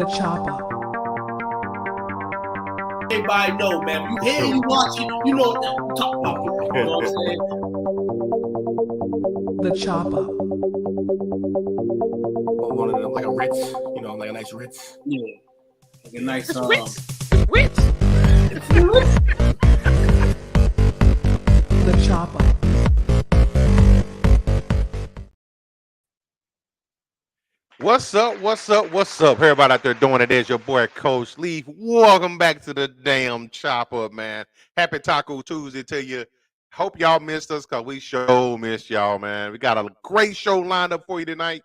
The chopper. Everybody know, man. You hear, you watch it, you know what I'm talking about. You know what I'm saying? The chopper. Or one of them, like a Ritz, you know, like a nice Ritz. Yeah. Like a nice Ritz. The chopper. What's up? Everybody out there doing it. There's your boy Coach Leaf. Welcome back to the damn chopper, man. Happy Taco Tuesday to you. Hope y'all missed us because we sure missed y'all, man. We got a great show lined up for you tonight.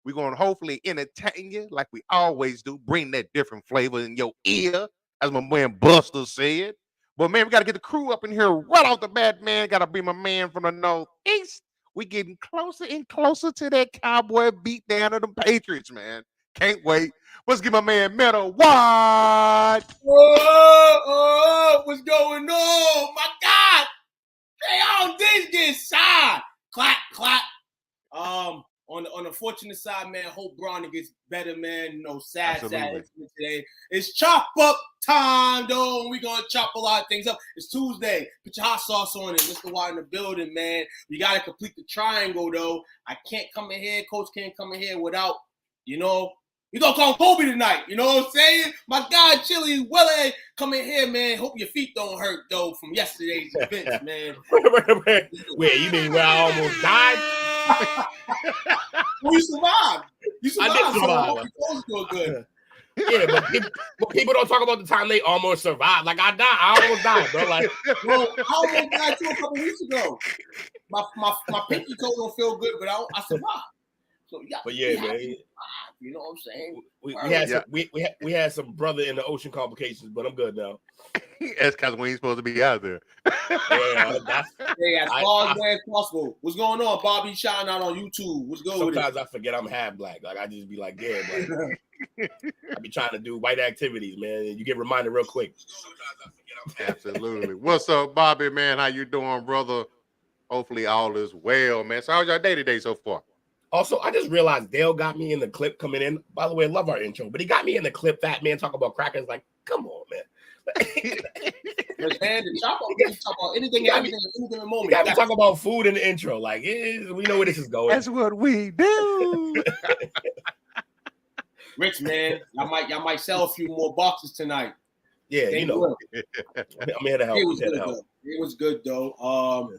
We're going to hopefully entertain you like we always do. Bring that different flavor in your ear, as my man Buster said. But, man, we got to get the crew up in here right off the bat, man. Got to be my man from the Northeast. We getting closer and closer to that Cowboy beat down of the Patriots, man. Can't wait. Let's give my man Metal Wide. What's going on? My God. Hey, all these get signed. Clap, clap. On the fortunate side, man, hope Bronny gets better, man. You know, sad incident today. It's chop up time, though, and we're going to chop a lot of things up. It's Tuesday. Put your hot sauce on it. Mr. White in the building, man. We got to complete the triangle, though. I can't come in here. Coach can't come in here without, you know, we going to call Kobe tonight. You know what I'm saying? My guy, Chili Welle, come in here, man. Hope your feet don't hurt, though, from yesterday's events, man. Wait, you mean where I almost died? Well, you survived. I did survive. So good. Yeah, but people don't talk about the time they almost survived. Like I almost died, bro. Like, bro, I almost died too a couple weeks ago. My pinky toe don't feel good, but I survived. So yeah, but yeah, man. You know what I'm saying? We had some brother in the ocean complications, but I'm good now. That's because we ain't supposed to be out there. Yeah, as far as possible. What's going on, Bobby? Shouting out on YouTube. What's going on? Sometimes I forget I'm half black. Like I just be like, yeah, like, I be trying to do white activities, man. And you get reminded real quick. Absolutely. What's up, Bobby, man? How you doing, brother? Hopefully all is well, man. So how's your day today so far? Also, I just realized Dale got me in the clip coming in. By the way, I love our intro, but he got me in the clip. Fat man talk about crackers. Like, come on, man. Man, talk about anything, everything, anything in the moment. You got to talk about food in the intro. Like, we know where this is going. That's what we do. Rich, man, y'all might sell a few more boxes tonight. Yeah, you know. I'm here to help. It was good, though.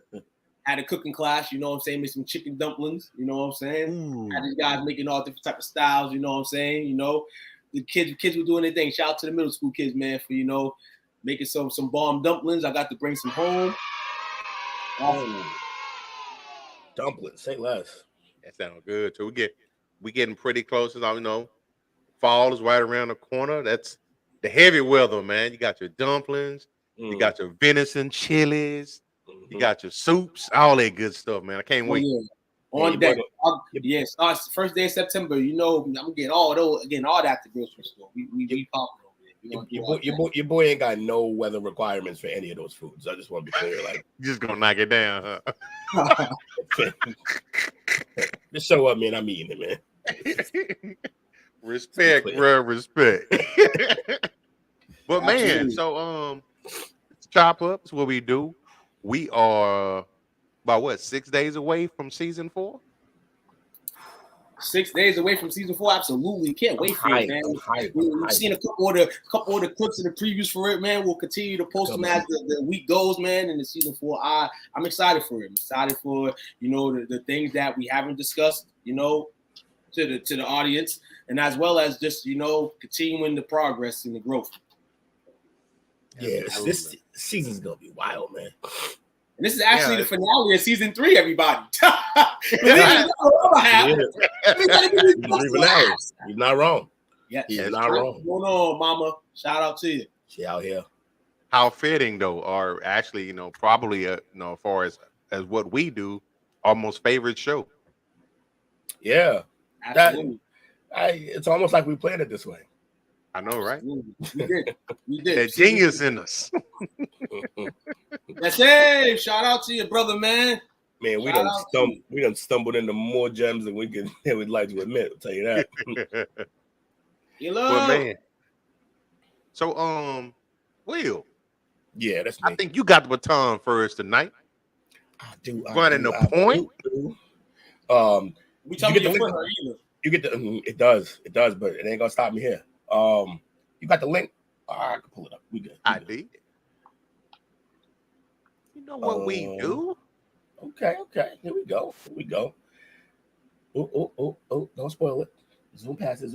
Had a cooking class, you know what I'm saying? Made some chicken dumplings, you know what I'm saying? Ooh. Had these guys making all different type of styles, you know what I'm saying? You know, the kids were doing their thing. Shout out to the middle school kids, man, for, you know, making some bomb dumplings. I got to bring some home. Oh, dumplings, say less. That sounds good too. We getting pretty close. You know, fall is right around the corner. That's the heavy weather, man. You got your dumplings, you got your venison chilies. You got your soups, all that good stuff, man. I can't wait. Yeah. On deck. Yes, first day of September. You know, I'm getting all that at the grocery store. We popping. Your boy ain't got no weather requirements for any of those foods. I just want to be clear. Like, just gonna knock it down, huh? Just show up, man. I'm eating it, man. Respect, bro. Respect. But man, absolutely. So chop up is what we do. We are about 6 days away from season 4. 6 days away from season 4. Absolutely, can't wait for it, man. We've seen a couple of the clips and the previews for it, man. We'll continue to post them as the week goes, man. And the season 4, I'm excited for it. I'm excited for, you know, the things that we haven't discussed, you know, to the audience, and as well as just, you know, continuing the progress and the growth. Yeah, this season's gonna be wild, man. And this is actually the finale of season 3, everybody. He's not wrong. Yeah, he's not wrong. What's going on, mama? Shout out to you. She out here. How fitting though, or actually, you know, probably you know, as far as what we do, our most favorite show. Yeah, absolutely. It's almost like we planned it this way. I know, right? We did. That genius in us. That's it. Shout out to your brother, man. Man, we done stumbled into more gems than we'd like to admit. I'll tell you that. You But love. man, so Will, Yeah, that's I me. think you got the baton first tonight. I do. Running the point. We Did tell you me get the your link? foot either. You get the. It does, but it ain't gonna stop me here. You got the link? I can pull it up. We good. I did. You know what we do? Okay. Here we go. Oh, don't spoil it. Zoom past it.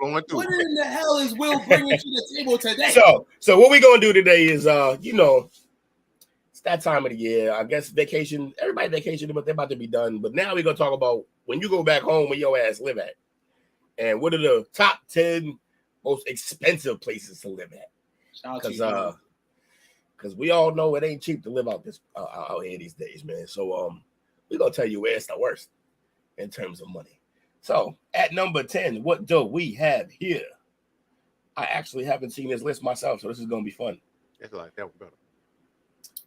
Going through. What in the hell is Will bringing to the table today? So what we gonna do today is it's that time of the year. I guess vacation, everybody vacation, but they're about to be done. But now we're gonna talk about when you go back home where your ass live at. And what are the top 10 most expensive places to live at? Because we all know it ain't cheap to live out here these days, man. So we're gonna tell you where it's the worst in terms of money. So at number 10, what do we have here? I actually haven't seen this list myself, so this is gonna be fun. It's like that was better.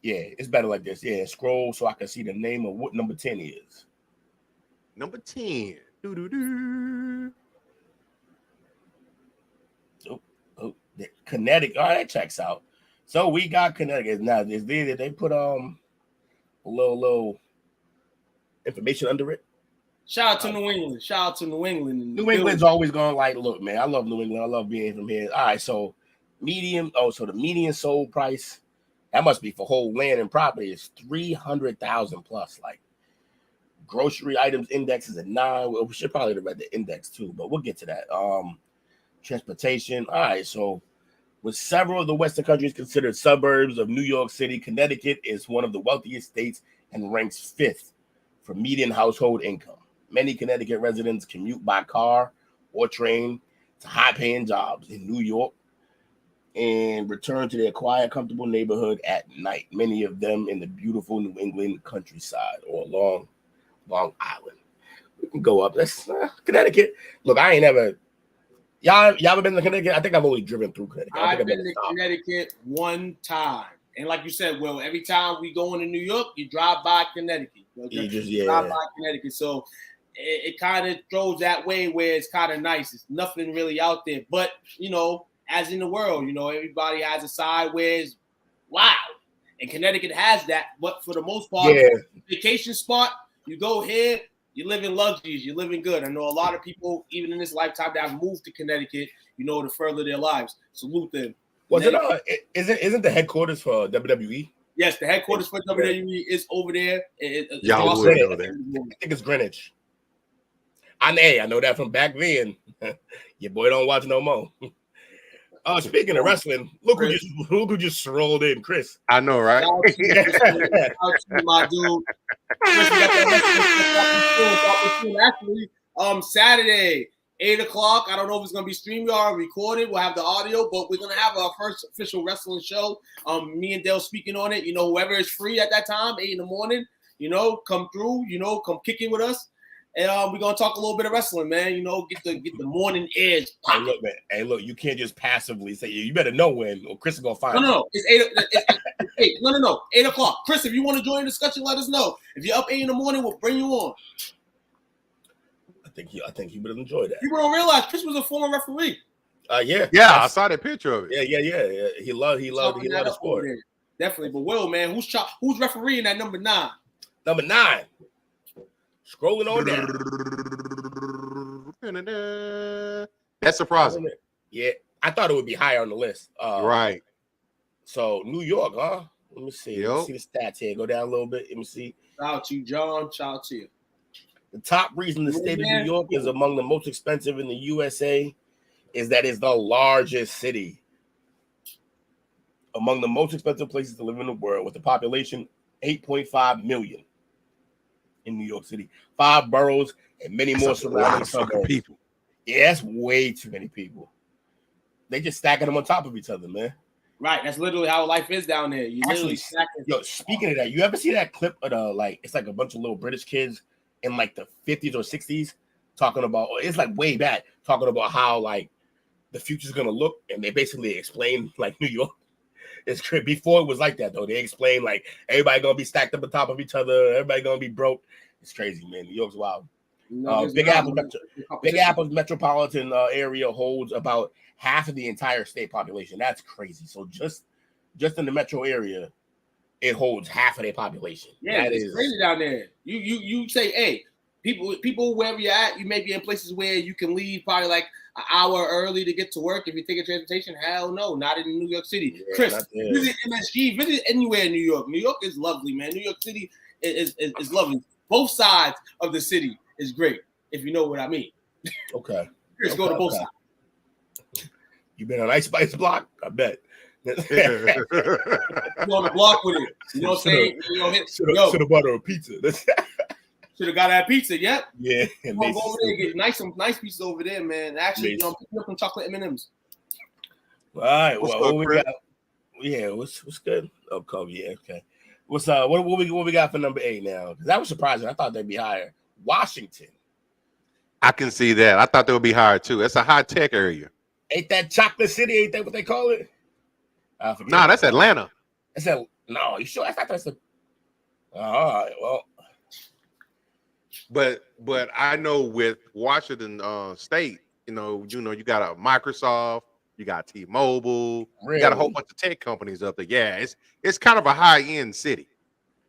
Yeah, it's better like this. Yeah, scroll so I can see the name of what number 10 is. Number 10. Doo-doo-doo. Connecticut. All right, that checks out. So we got Connecticut. Now they put a little information under it. Shout out to New England. New England's always going like, look, man, I love New England. I love being from here. All right, so the median sold price, that must be for whole land and property, is 300,000 plus. Like grocery items index is at 9. Well, we should probably have read the index too, but we'll get to that. Transportation. All right, so with several of the Western countries considered suburbs of New York City, Connecticut is one of the wealthiest states and ranks 5th for median household income. Many Connecticut residents commute by car or train to high-paying jobs in New York and return to their quiet, comfortable neighborhood at night, many of them in the beautiful New England countryside or along Long Island. We can go up. That's Connecticut. Look, I ain't ever... Y'all ever been to Connecticut? I think I've only driven through Connecticut. I've been to Connecticut one time. And like you said, Will, every time we go into New York, you drive by Connecticut. Drive by Connecticut. So it kind of throws that way where it's kind of nice. It's nothing really out there. But, as in the world, everybody has a side where it's wow. And Connecticut has that. But for the most part, vacation spot, you go here, you live in luxuries, you're living good. I know a lot of people, even in this lifetime, that have moved to Connecticut, to further their lives. Salute them. Isn't the headquarters for WWE? Yes, the headquarters for WWE is over there. Y'all would know that. I think it's Greenwich. I know that from back then. Your boy don't watch no more. Speaking of wrestling, look who just strolled in, Chris. I know, right? Shout out to my dude. Chris, we got that actually, Saturday, 8:00. I don't know if it's gonna be StreamYard or recorded. We'll have the audio, but we're gonna have our first official wrestling show. Me and Dale speaking on it. Whoever is free at that time, 8 a.m. Come through. Come kick it with us. And we're gonna talk a little bit of wrestling, man. Get the morning edge. Hey, look, you can't just passively say you better know when, or Chris is gonna find. No, it's 8. No, 8:00. Chris, if you want to join the discussion, let us know. If you're up 8 a.m, we'll bring you on. I think he would enjoy that. People don't realize Chris was a former referee. Yeah, I saw that picture of it. Yeah. He loved the sport. Definitely. But Will, man, who's refereeing at number 9? Number 9. Scrolling on down. That's surprising. Yeah, I thought it would be higher on the list. Right. So New York, huh? Let me see. Yep. Let me see the stats here. Go down a little bit. Let me see. Shout out to you, John. Shout out to you. The top reason the state of New York is among the most expensive in the USA is that it's the largest city. Among the most expensive places to live in the world, with a population 8.5 million in New York City, 5 boroughs, and many more surrounding suburbs. People. Yeah, that's way too many people. They just stacking them on top of each other, man. Right, that's literally how life is down there. You literally stacking. Yo, speaking of that, you ever see that clip of it's like a bunch of little British kids in like the 50s or 60s talking about, it's like way back, talking about how like the future's gonna look, and they basically explain like New York. It's before it was like that though. They explain like everybody gonna be stacked up on top of each other, everybody gonna be broke. It's crazy, man. New York's wild. Big Apple's metropolitan area holds about half of the entire state population. That's crazy. So just in the metro area, it holds half of their population. Yeah, it's crazy down there. You say, hey, people wherever you're at, you may be in places where you can leave probably like an hour early to get to work if you take a transportation. Hell no, not in New York City. Yeah, Chris, visit MSG, visit anywhere in New York. New York is lovely, man. New York City is lovely. Both sides of the city is great, if you know what I mean. Okay. Chris, go to both sides. You been on Ice Spice block? I bet. You on the block with it. You know what I'm saying? Should have bought her a pizza. Should have got that pizza. Yep. Yeah. Go over there, get some nice pizzas over there, man. Actually, I'm picking up some chocolate M&Ms. All right. What we got? Yeah. What's good? Oh, Kobe. Yeah. Okay. What's what we got for number 8 now? Because that was surprising. I thought they'd be higher. Washington. I can see that. I thought they would be higher too. It's a high tech area. Ain't that Chocolate City? Ain't that what they call it? No, that's Atlanta. No, you sure? I thought that's all right. Well, but I know with Washington State, you got a Microsoft, you got T-Mobile, you got a whole bunch of tech companies up there. Yeah, it's kind of a high end city.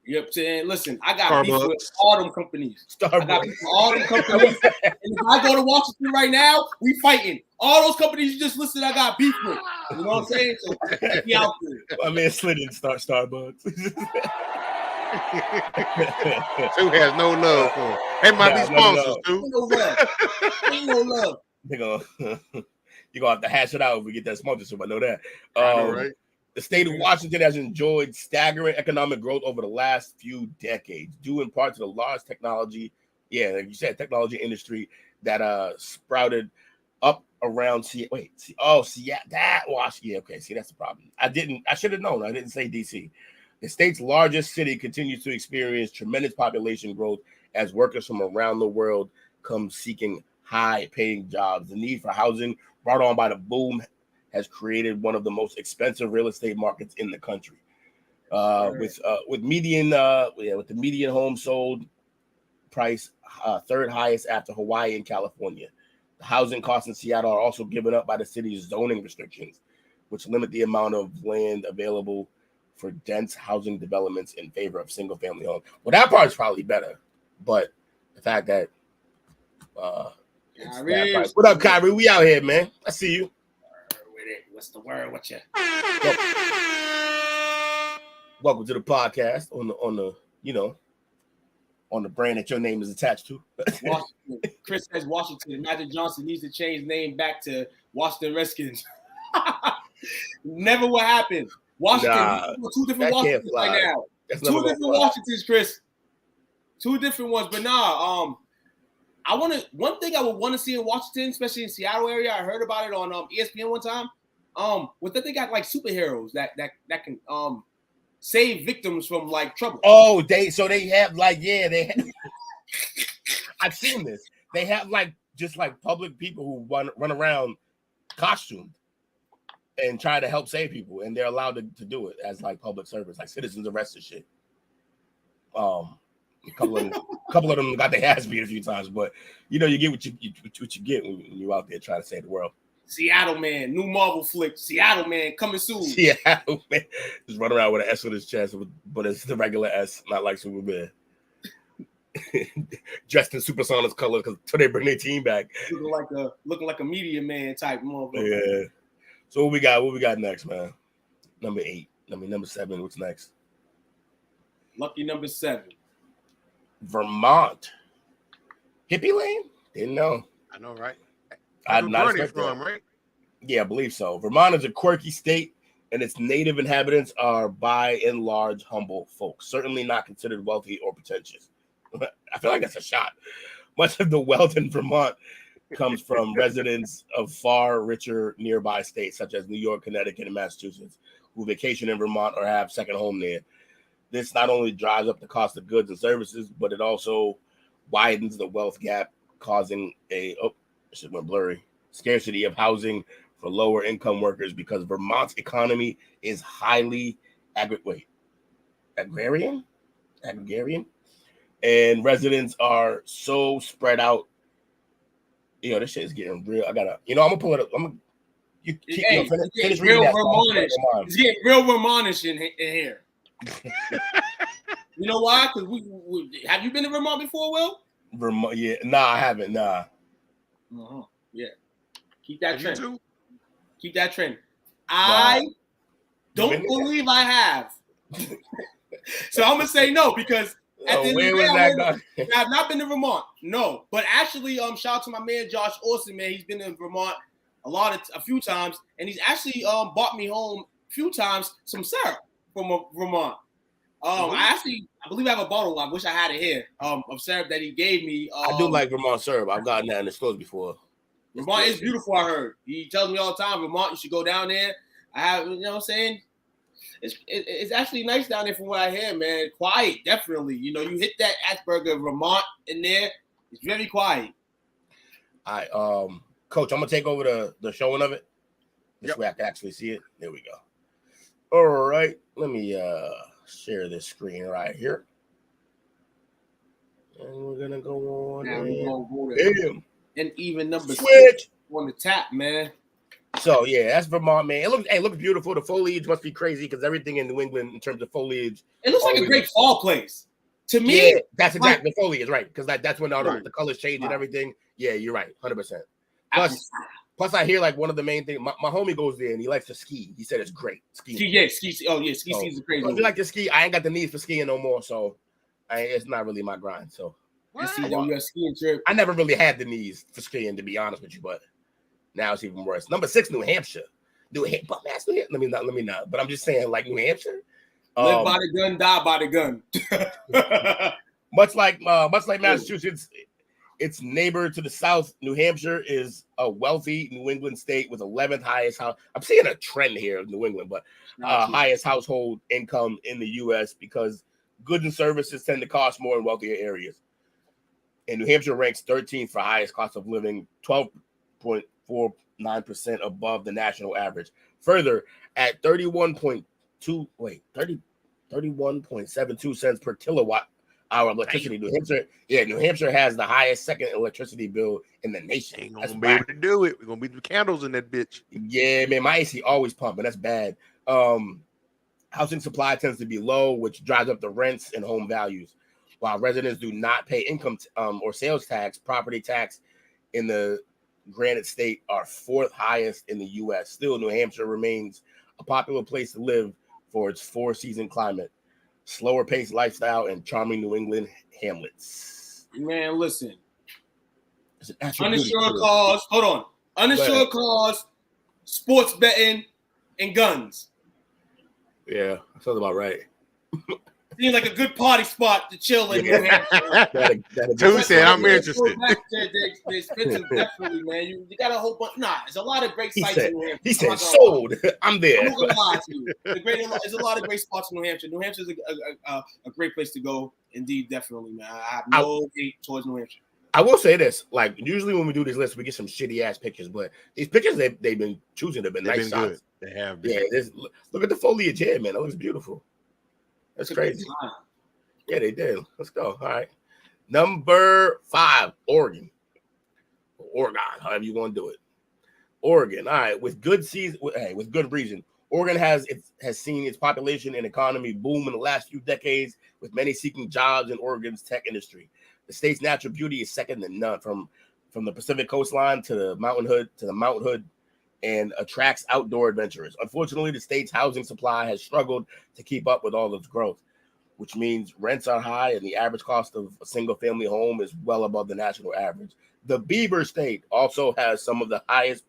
You know what I'm saying? Listen, I got beef with all them companies. I got beef with all them companies. And if I go to Washington right now, we fighting. All those companies you just listed, I got beef with. You know what I'm saying? So be out there. My man slid in Starbucks. Who has no love for him. They might be sponsors, too. Ain't no love. You're going to have to hash it out if we get that sponsorship. I know that. Right? The state of Washington has enjoyed staggering economic growth over the last few decades, due in part to the large technology, like you said, technology industry that sprouted up around Seattle. That Washington. Yeah, okay. See, that's the problem. I should have known. I didn't say DC. The state's largest city continues to experience tremendous population growth as workers from around the world come seeking high-paying jobs. The need for housing brought on by the boom has created one of the most expensive real estate markets in the country. With the median home sold price third highest after Hawaii and California. The housing costs in Seattle are also given up by the city's zoning restrictions, which limit the amount of land available for dense housing developments in favor of single-family homes. Well, that part's probably better, but the fact that it's that price. What up, Kyrie? We out here, man. I see you. What's the word with you? Welcome to the podcast on the brand that your name is attached to. Washington. Chris says Washington. Magic Johnson needs to change name back to Washington Redskins. Never will happen. Washington, two different Washingtons right now. Two different Washingtons, Chris. Two different ones, but one thing I would want to see in Washington, especially in Seattle area. I heard about it on ESPN one time. With that they got like superheroes that can save victims from like trouble. Oh, they have like I've seen this. They have like just like public people who run around costumed and try to help save people, and they're allowed to do it as like public service, like citizens arrest and shit. A couple of them got their ass beat a few times, but you get what you get when you're out there trying to save the world. Seattle Man, new Marvel flick. Seattle Man coming soon. Seattle Man just run around with an S on his chest, but it's the regular S, not like Superman. Dressed in Supersonics colors until they bring their team back. Looking like a media man type motherfucker. Yeah. So what we got next, man? Number 8. Number 7. What's next? Lucky number 7. Vermont. Hippie Lane? Didn't know. I know, right? I'm not from, right? Yeah, I believe so. Vermont is a quirky state, and its native inhabitants are by and large humble folks, certainly not considered wealthy or pretentious. I feel like that's a shot. Much of the wealth in Vermont comes from residents of far richer nearby states, such as New York, Connecticut, and Massachusetts, who vacation in Vermont or have second home there. This not only drives up the cost of goods and services, but it also widens the wealth gap, causing scarcity of housing for lower income workers because Vermont's economy is highly agrarian. and residents are so spread out. This shit is getting real. I'm gonna pull it up. Finish reading that. It's getting real Vermontish in here. You know why? Because we have you been to Vermont before, Will? Vermont, yeah. Nah, I haven't. Nah. Yeah. Keep that trend. Too? Keep that trend. I don't believe I have. So I'm gonna say no because at the end of the day, I have not been to Vermont. No, but actually, shout out to my man Josh Austin, man. He's been in Vermont a few times, and he's actually bought me home a few times some syrup from Vermont. I believe I have a bottle. I wish I had it here. Of syrup that he gave me. I do like Vermont syrup. I've gotten that in the stores before. Vermont is beautiful. I heard he tells me all the time. Vermont, you should go down there. I have, what I'm saying. It's actually nice down there from what I hear, man. Quiet, definitely. You hit that Asperger Vermont in there. It's very quiet. All right, Coach, I'm gonna take over the showing of it. This way I can actually see it. There we go. All right, let me share this screen right here, and we're gonna go on. And even number switch on the tap, man. So yeah, that's Vermont, man. It looks beautiful. The foliage must be crazy because everything in New England in terms of foliage, it looks like a great fall place. To me, yeah, that's exactly the foliage, right? Because that's when all the colors change and everything. Yeah, you're right, 100%. Plus, I hear like one of the main things. My homie goes there and he likes to ski. He said it's great skiing. Ski. Oh yeah, ski is crazy. So if you like to ski, I ain't got the need for skiing no more. So it's not really my grind. So skiing trip. I never really had the knees for skiing, to be honest with you, but now it's even worse. Number 6, New Hampshire. Let me not. But I'm just saying, like New Hampshire. Live by the gun, die by the gun. much like Massachusetts, its neighbor to the south, New Hampshire, is a wealthy New England state with 11th highest house. I'm seeing a trend here of New England, but highest household income in the U.S. because goods and services tend to cost more in wealthier areas. And New Hampshire ranks 13th for highest cost of living, 12.49% above the national average. Further, at 31.72 cents per kilowatt hour of electricity. New Hampshire has the highest second electricity bill in the nation. Ain't gonna be able to do it. We're gonna be the candles in that bitch. Yeah, man, my AC always pumping. That's bad. Housing supply tends to be low, which drives up the rents and home values. While residents do not pay income or sales tax, property tax in the granite state are 4th highest in the U.S. Still, New Hampshire remains a popular place to live for its 4-season climate, slower paced lifestyle, and charming New England hamlets. Man, listen. Uninsured cars. Hold on. Uninsured cars, sports betting, and guns. Yeah, that sounds about right. Seems like a good party spot to chill in New Hampshire. Two said, I'm interested. They're expensive, definitely, man. You got a whole bunch. There's a lot of great sites in New Hampshire. He said, sold. I'm there. I'm not going to lie to you. There's a lot of great spots in New Hampshire. New Hampshire is a great place to go. Indeed, definitely, man. I have no hate towards New Hampshire. I will say this. Like, usually when we do this list, we get some shitty-ass pictures. But these pictures they've been choosing have been nice shots. They have been. Yeah, look at the foliage here, man. It looks beautiful. That's crazy. Yeah, they did. Let's go. All right. Number 5, Oregon. Oregon, however you want to do it. Oregon. All right. With good reason. Oregon has seen its population and economy boom in the last few decades, with many seeking jobs in Oregon's tech industry. The state's natural beauty is second to none, from the Pacific coastline to the Mount Hood, and attracts outdoor adventurers. Unfortunately, the state's housing supply has struggled to keep up with all its growth, which means rents are high and the average cost of a single-family home is well above the national average. The Beaver State also has some of the highest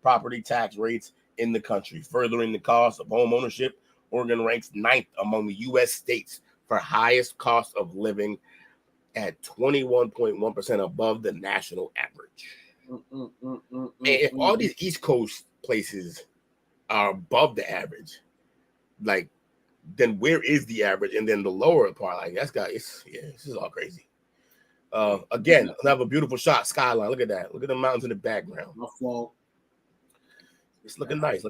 property tax rates in the country, furthering the cost of home ownership. Oregon ranks 9th among the U.S. states for highest cost of living at 21.1% above the national average. And if all these East Coast places are above the average, like, then where is the average? And then the lower part, like, this is all crazy. Again, another beautiful shot, skyline. Look at that. Look at the mountains in the background. My fault. It's looking nice.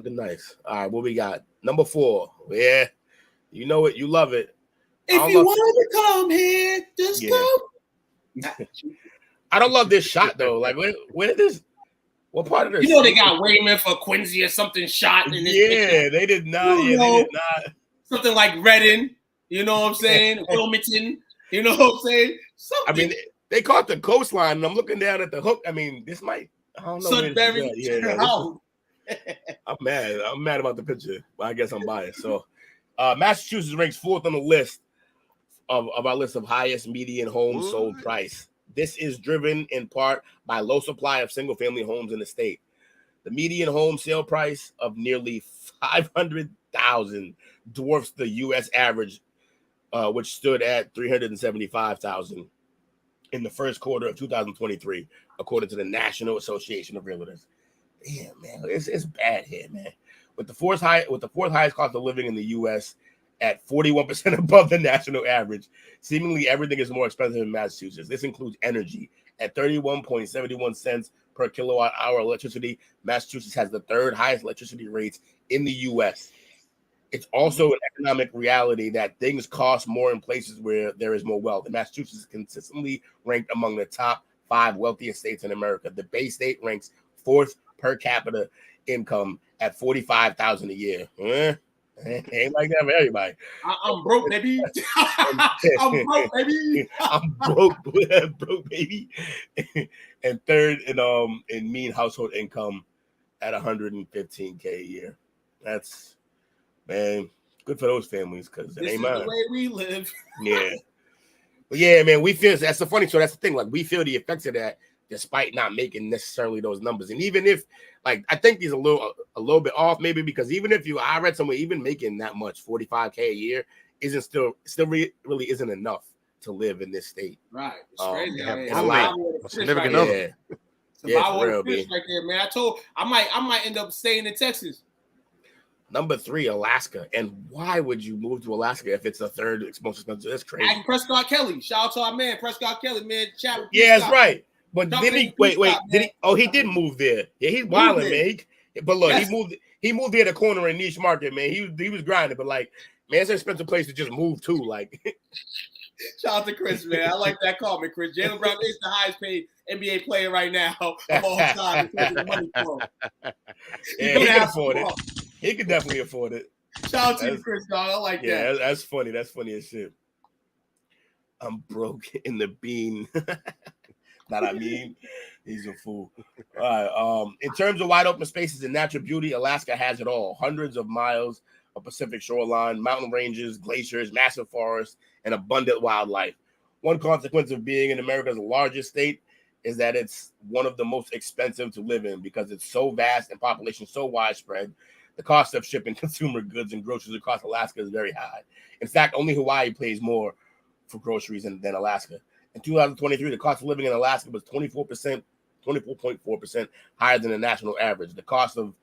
All right, what we got? Number 4. Yeah, you know it. You love it. If you want to come here, just come. I don't love this shot though. Like, where did this? What part of this? You know they got Wayman for Quincy or something shot in this picture. They did not. They did not. Something like Redden. You know what I'm saying? Wilmington. You know what I'm saying? Something. I mean, they caught the coastline, and I'm looking down at the hook. I mean, this might. I don't know. Sudbury. I'm mad. I'm mad about the picture, but I guess I'm biased. So, Massachusetts ranks 4th on the list of our list of highest median homes sold price. This is driven in part by low supply of single-family homes in the state. The median home sale price of nearly $500,000 dwarfs the U.S. average, which stood at $375,000 in the first quarter of 2023, according to the National Association of Realtors. Damn, man, it's bad here, man. With the fourth highest cost of living in the U.S. at 41% above the national average, seemingly everything is more expensive in Massachusetts. This includes energy at 31.71 cents per kilowatt hour electricity. Massachusetts has the 3rd highest electricity rates in the U.S. It's also an economic reality that things cost more in places where there is more wealth. And Massachusetts is consistently ranked among the top 5 wealthiest states in America. The Bay State ranks 4th per capita income at $45,000 a year. Ain't like that for everybody. I'm broke, baby. I'm broke, baby. I'm broke, broke, baby. And 3rd in mean household income at $115K a year. That's, man, good for those families because it ain't mine. The way we live. Yeah. But yeah, man, we feel that's the funny. So that's the thing. Like, we feel the effects of that despite not making necessarily those numbers. And even if, like, I think he's a little bit off, maybe because even if I read somewhere, even making that much, $45K a year, isn't still really isn't enough to live in this state. Right. It's crazy. A significant other. Yeah, for real, fish right there, man. I might end up staying in Texas. Number 3, Alaska. And why would you move to Alaska if it's the 3rd most expensive? That's crazy. And Prescott Kelly. Shout out to our man, Prescott Kelly, man. Chat with yeah, that's right. But did he wait? Did he? Oh, he did move there. Yeah, he's wilding, man. But look, he moved there to corner in niche market, man. He was grinding, but like, man, it's an expensive place to just move to. Like, shout out to Chris, man. I like that comment, Chris. Jaylen Brown is the highest paid NBA player right now of all time. Yeah, he can afford it. He can definitely afford it. Shout out to you, Chris, dog. I like that. Yeah, that's funny. That's funny as shit. I'm broke in the bean. That I mean, he's a fool. All right. In terms of wide open spaces and natural beauty, Alaska has it all. Hundreds of miles of Pacific shoreline, mountain ranges, glaciers, massive forests, and abundant wildlife. One consequence of being in America's largest state is that it's one of the most expensive to live in because it's so vast and population so widespread. The cost of shipping consumer goods and groceries across Alaska is very high. In fact, only Hawaii pays more for groceries than Alaska. In 2023, the cost of living in Alaska was 24.4% higher than the national average. The cost of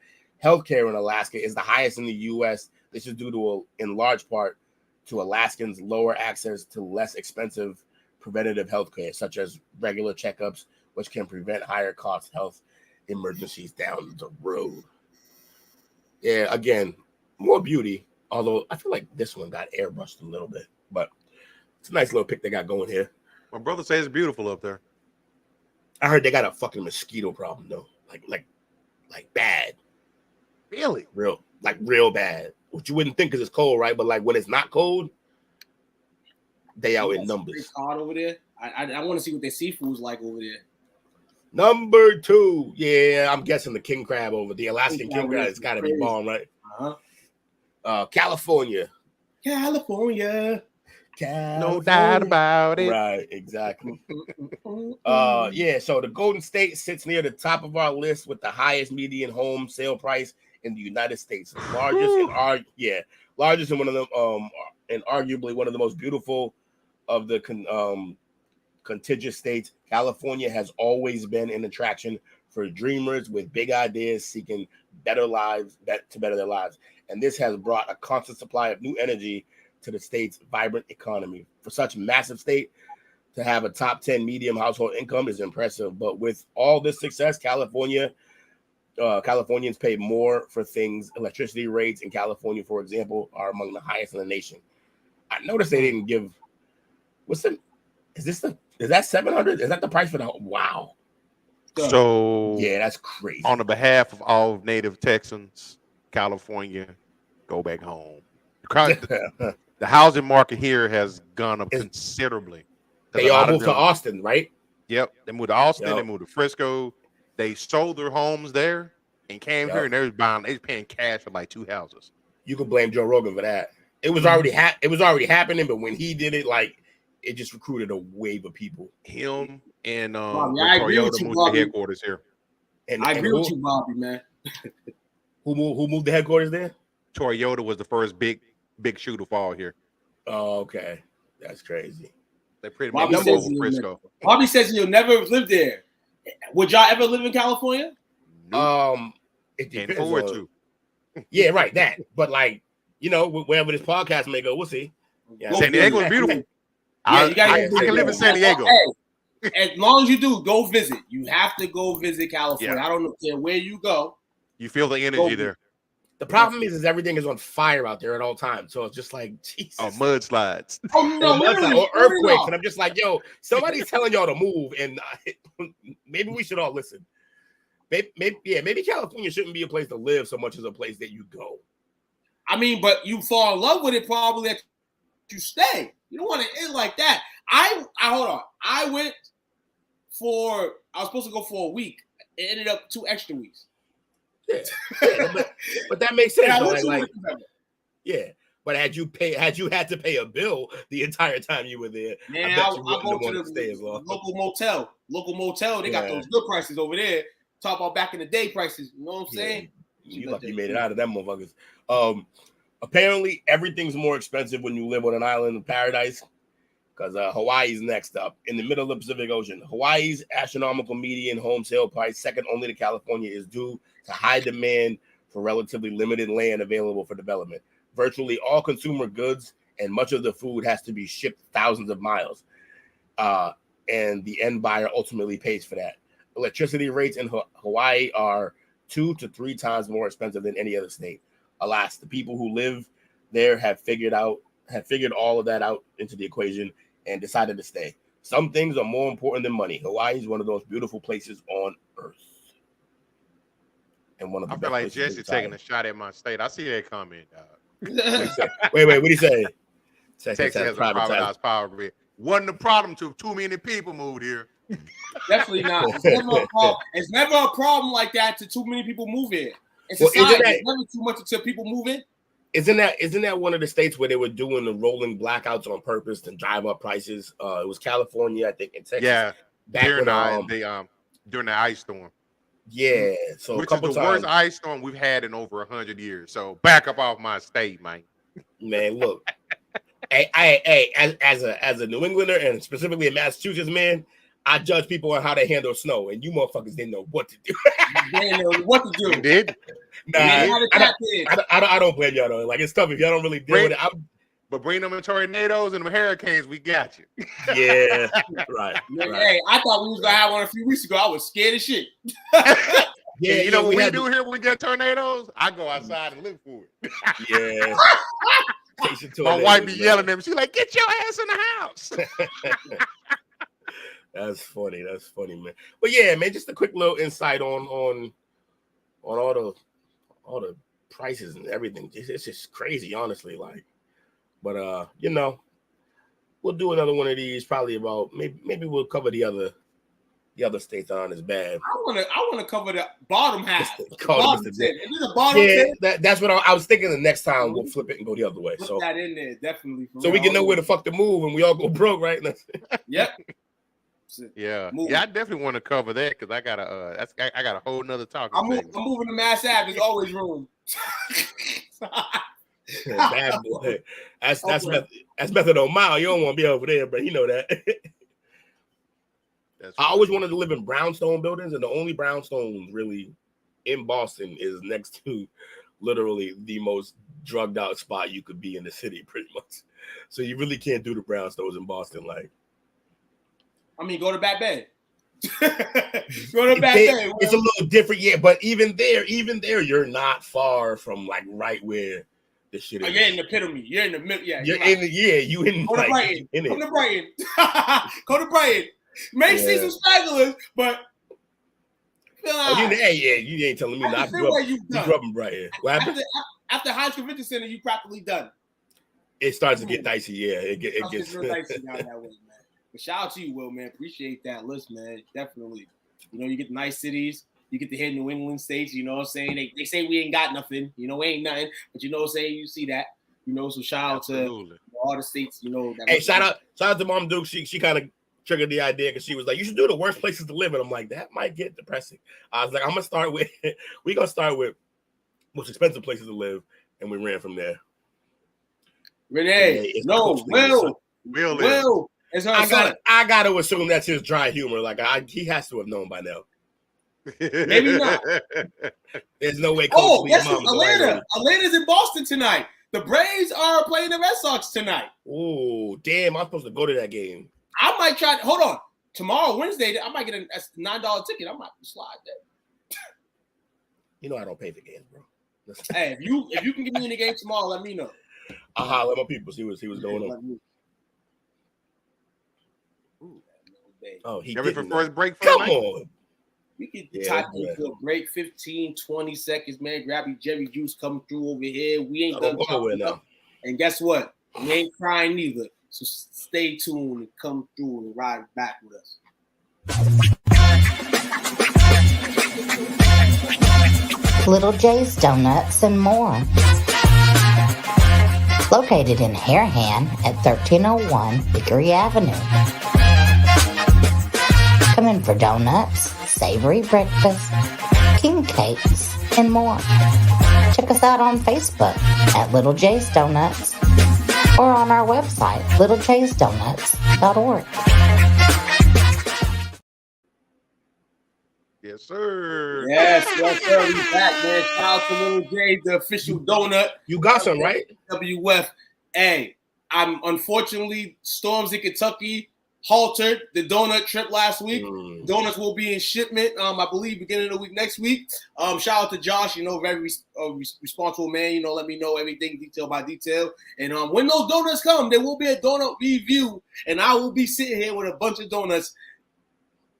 healthcare in Alaska is the highest in the U.S. This is due in large part to Alaskans' lower access to less expensive preventative healthcare, such as regular checkups, which can prevent higher cost health emergencies down the road. Yeah, again, more beauty. Although I feel like this one got airbrushed a little bit, but it's a nice little pic they got going here. My brother says it's beautiful up there. I heard they got a fucking mosquito problem though, like bad. Really? Real bad. Which you wouldn't think because it's cold, right? But like when it's not cold, they out in numbers. Hard over there. I want to see what their seafood's like over there. Number 2, yeah, I'm guessing the king crab over the Alaskan king crab. It's got to be bomb, right? California. No doubt about it. Right, exactly. Yeah, so the Golden State sits near the top of our list with the highest median home sale price in the United States. Largest and one of them and arguably one of the most beautiful of the contiguous states. California has always been an attraction for dreamers with big ideas seeking better lives to better their lives. And this has brought a constant supply of new energy to the state's vibrant economy. For such a massive state to have a top 10 medium household income is impressive. But with all this success, Californians pay more for things. Electricity rates in California, for example, are among the highest in the nation. I noticed they didn't give. What's the? Is that 700? Is that the price for the? Wow. So yeah, that's crazy. On the behalf of all native Texans, California, go back home. The housing market here has gone up considerably. They all moved to Austin, right? Yep, they moved to Austin. They moved to Frisco. They sold their homes there and came here, and they was paying cash for like 2 houses. You could blame Joe Rogan for that. It was already happening, but when he did it, like it just recruited a wave of people. Him and Bobby, I agree Toyota with you, moved Bobby. the headquarters here. I agree with you, Bobby, man. Who moved the headquarters there? Toyota was the first big shoe to fall here. Oh, okay, that's crazy. They pretty much over Frisco. Bobby says you'll never live there. Would y'all ever live in California? Nope. It depends Can't afford to. Yeah, right. That, but like wherever this podcast may go, we'll see. Yeah. San Diego is beautiful. I can live in San Diego. Hey, as long as you do, go visit. You have to go visit California. Yeah. I don't care where you go. You feel the energy there. The problem is everything is on fire out there at all times. So it's just like, Jesus. Oh, mudslides. Oh, no. Or earthquakes. And I'm just like, yo, somebody's telling y'all to move. And maybe we should all listen. Maybe California shouldn't be a place to live so much as a place that you go. I mean, but you fall in love with it probably that you stay. You don't want to end like that. I hold on. I was supposed to go for a week. It ended up 2 extra weeks. Yeah, but that makes sense. But had you had to pay a bill the entire time you were there, man, I go to the local motel. They got those good prices over there. Talk about back in the day prices. You know what I'm saying? You lucky you made it out of them motherfuckers. Apparently everything's more expensive when you live on an island of paradise. Because Hawaii's next up in the middle of the Pacific Ocean. Hawaii's astronomical median home sale price, second only to California, is due to high demand for relatively limited land available for development. Virtually all consumer goods and much of the food has to be shipped thousands of miles. And the end buyer ultimately pays for that. Electricity rates in Hawaii are 2 to 3 times more expensive than any other state. Alas, the people who live there have figured all of that out into the equation and decided to stay. Some things are more important than money. Hawaii is one of those beautiful places on earth. And one of the I feel like Jesse taking a shot at my state. I see that comment. Wait, what do you say? Texas has a privatized power grid. Wasn't the problem till too many people moved here. Definitely not. It's never a problem. It's never a problem like that to too many people move in. It's never too much until people move in. Isn't that one of the states where they were doing the rolling blackouts on purpose to drive up prices? It was California, I think, and Texas. Yeah, during the ice storm. Yeah, so which is the worst ice storm we've had in over 100 years. So back up off my state, man. Man, look, hey, as a New Englander and specifically a Massachusetts man, I judge people on how they handle snow, and you motherfuckers didn't know what to do. They didn't know what to do. You did? Nah, I don't blame y'all though. Like it's tough if y'all don't really deal with it. But bring them tornadoes and them hurricanes, we got you. Yeah, right. Hey, I thought we was gonna have one a few weeks ago. I was scared as shit. Yeah, you know what we do here when we get tornadoes? I go outside and look for it. Yeah. My wife be yelling at me. She's like, "Get your ass in the house." That's funny, man. But yeah, man, just a quick little insight on all the prices and everything. It's just crazy, honestly. Like, but we'll do another one of these. Probably about maybe we'll cover the other states that aren't as bad. I wanna cover the bottom half. Bottom 10. The bottom 10? That's what I was thinking. The next time we'll flip it and go the other way. Put that in there, definitely. So we can know where the fuck to move and we all go broke, right? Yep. Yeah, I definitely want to cover that because I got a whole nother talk. I'm moving to Mass Ave. There's always room. Bad boy. That's method on mile. You don't want to be over there, but you know that. I always wanted to live in brownstone buildings, and the only brownstone really in Boston is next to literally the most drugged out spot you could be in the city, pretty much. So you really can't do the brownstones in Boston, like. I mean, go to Back Bay. Go to Back Bay. It's a little different, yeah. But even there, you're not far from like right where this shit is. is. You're in the epitome. You're in the middle. Yeah, you in Go to like, Brighton. in Come it. to Brighton. Go to Brighton. May see some stragglers, but you ain't telling me after not. Fenway, You grew up in Brighton. What happened? After Heinz Convention Center, you practically done. It starts to get dicey. Yeah, it gets real dicey down that way, man. But shout out to you, Will, man. Appreciate that list, man. Definitely. You know, you get the nice cities. You get to hit New England states. You know what I'm saying? They say we ain't got nothing. You know, we ain't nothing. But you know what I'm saying? You see that. You know, so shout out to all the states. You know. That hey, shout out to Mom Duke. She kind of triggered the idea because she was like, "You should do the worst places to live." And I'm like, that might get depressing. I was like, we're gonna start with most expensive places to live, and we ran from there. Renee, no, Will. It's her son. I got to assume that's his dry humor. Like he has to have known by now. Maybe not. There's no way. Oh, yes, Atlanta. Atlanta's in Boston tonight. The Braves are playing the Red Sox tonight. Oh, damn! I'm supposed to go to that game. I might try. Hold on. Tomorrow, Wednesday, I might get a $9 ticket. I might slide there. You know I don't pay for games, bro. Hey, if you can get me in the game tomorrow, let me know. I'll holler at my people. See what's going on. Oh, he ready for first break? Come on. We can type into a break, 15, 20 seconds, man. Grab your Jerry juice coming through over here. We ain't done talking up. And guess what? We ain't crying neither. So stay tuned and come through and ride back with us. Little J's Donuts and more. Located in Harahan at 1301 Hickory Avenue. Come in for donuts, savory breakfast, king cakes, and more. Check us out on Facebook at Little J's Donuts or on our website, littlejaysdonuts.org. Yes, sir. Yes, sir. We back, man. Shout out to Little J, the official donut. You got some, right? WFA. Unfortunately, storms in Kentucky halted the donut trip last week. Donuts will be in shipment, I believe, beginning of the week next week. Shout out to Josh, very responsible man. Let me know everything detail by detail. And when those donuts come, there will be a donut review, and I will be sitting here with a bunch of donuts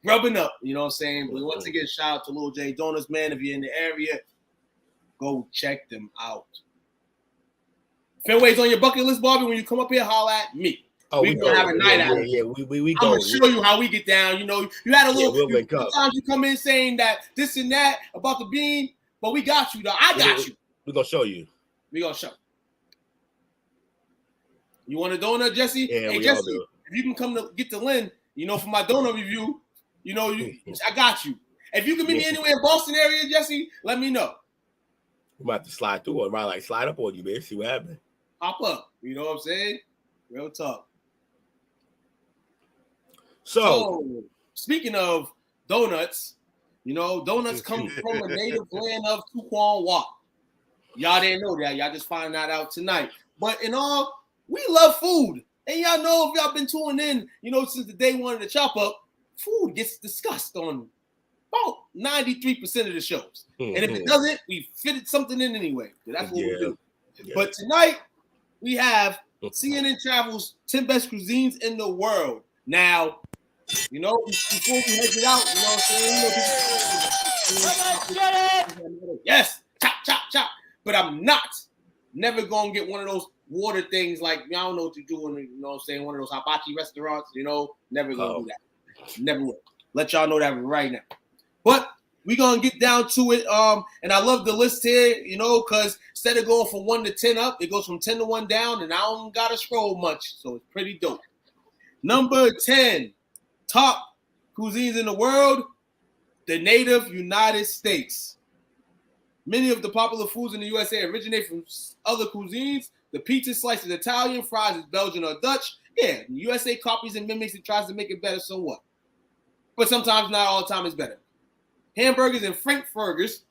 rubbing up. You know what I'm saying? But once again, shout out to Lil J Donuts, man. If you're in the area, go check them out. Fenway's on your bucket list, Bobby. When you come up here, holla at me. Oh, we're gonna have a night out. Yeah, we I'm gonna show you how we get down. You had a little. We'll sometimes you come in saying that this and that about the bean, but we got you, though. I got you. We're gonna show you. We're gonna show. You want a donut, Jesse? Yeah, hey, Jesse, if you can come to get to Lynn, for my donut review, I got you. If you can meet me anywhere in Boston area, Jesse, let me know. We might have to slide through it. Right, slide up on you, man. See what happens. Hop up. You know what I'm saying? Real talk. So speaking of donuts, donuts come from a native land of Tukwon Wat. Y'all didn't know that. Y'all just find that out tonight. But in all, we love food. And y'all know if y'all been tuning in, since the day one of the chop up, food gets discussed on about 93% of the shows. And if it doesn't, we fitted something in anyway. That's what we do. Yeah. But tonight, we have CNN Travel's 10 best cuisines in the world. Now, before we head it out, what I'm saying? Yes, chop. But I'm never going to get one of those water things like, I don't know what you're doing, one of those hibachi restaurants, never going to do that. Never will. Let y'all know that right now. But we're going to get down to it. And I love the list here, because instead of going from 1 to 10 up, it goes from 10 to 1 down, and I don't got to scroll much. So it's pretty dope. Number 10, top cuisines in the world, the native United States. Many of the popular foods in the USA originate from other cuisines. The pizza slice is Italian, fries is Belgian or Dutch. Yeah, the USA copies and mimics and tries to make it better, so what? But sometimes, not all the time, it's better. Hamburgers and Frankfurters,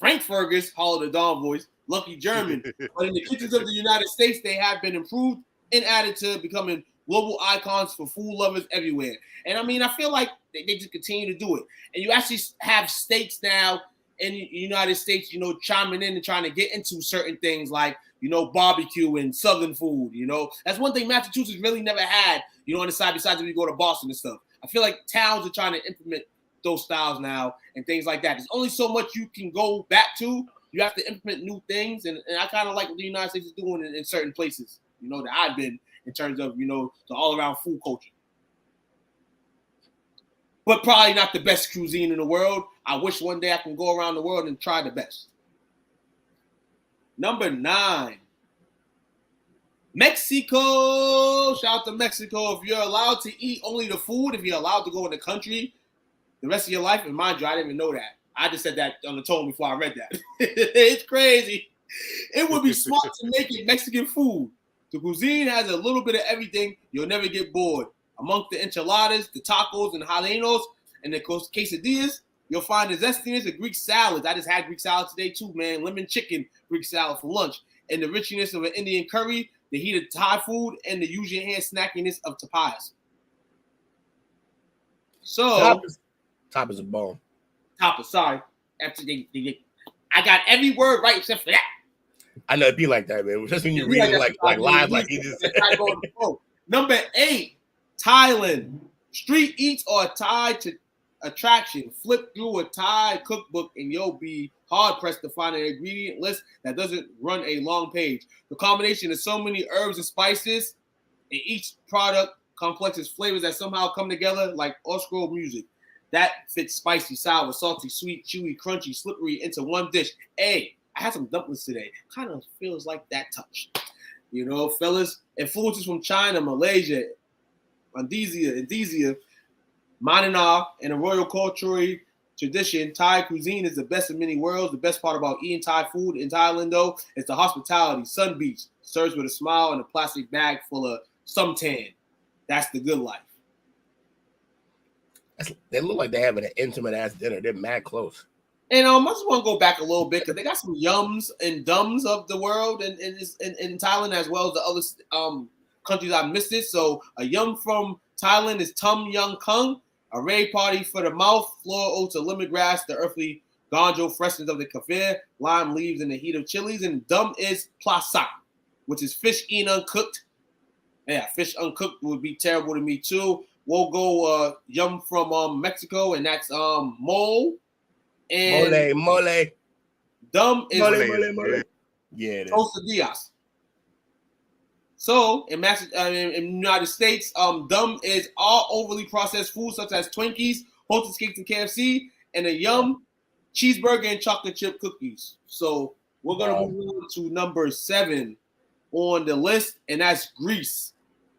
holler the Dawn voice, lucky German. But in the kitchens of the United States, they have been improved and added to becoming global icons for food lovers everywhere. And I feel like they just continue to do it. And you actually have steaks now in the United States, you know, chiming in and trying to get into certain things like, you know, barbecue and Southern food. You know, that's one thing Massachusetts really never had, you know, on the side, besides if you go to Boston and stuff. I feel like towns are trying to implement those styles now and things like that. There's only so much you can go back to. You have to implement new things. And I kind of like what the United States is doing in certain places, you know, that I've been in terms of, you know, the all-around food culture. But probably not the best cuisine in the world. I wish one day I can go around the world and try the best. Number 9. Mexico. Shout out to Mexico. If you're allowed to eat only the food, if you're allowed to go in the country the rest of your life, and mind you, I didn't even know that. I just said that on the tone before I read that. It's crazy. It would be smart to make it Mexican food. The cuisine has a little bit of everything. You'll never get bored. Amongst the enchiladas, the tacos, and jalapenos, and the quesadillas, you'll find the zestiness of Greek salads. I just had Greek salad today too, man. Lemon chicken Greek salad for lunch. And the richness of an Indian curry, the heat of Thai food, and the use your hand snackiness of tapas. So, top is a bone. Tapas, sorry. I got every word right except for that. I know it'd be like that, man. Just when you read it like live, like you just. Number 8, Thailand. Street eats are tied to attraction. Flip through a Thai cookbook and you'll be hard pressed to find an ingredient list that doesn't run a long page. The combination of so many herbs and spices in each product complexes flavors that somehow come together like orchestral music. That fits spicy, sour, salty, sweet, chewy, crunchy, slippery into one dish. Hey, I had some dumplings today. Kind of feels like that touch. You know, fellas, influences from China, Malaysia, Indonesia, Myanmar, and a royal cultural tradition. Thai cuisine is the best of many worlds. The best part about eating Thai food in Thailand, though, is the hospitality. Sun Beach serves with a smile and a plastic bag full of suntan. That's the good life. They look like they're having an intimate ass dinner. They're mad close. And I just want to go back a little bit because they got some yums and dums of the world in Thailand as well as the other countries I missed it. So a yum from Thailand is Tum Yung Kung, a rave party for the mouth, floral oats of lemongrass, the earthly ganjo freshness of the kaffir, lime leaves, and the heat of chilies. And dum is plasak, which is fish eaten uncooked. Yeah, fish uncooked would be terrible to me too. We'll go yum from Mexico, and that's mole. And mole. Dum is mole. Yeah, quesadillas. So in the United States, dum is all overly processed foods such as Twinkies, Hostess cakes, and KFC, and a yum, cheeseburger, and chocolate chip cookies. So we're gonna move on to number 7 on the list, and that's Greece.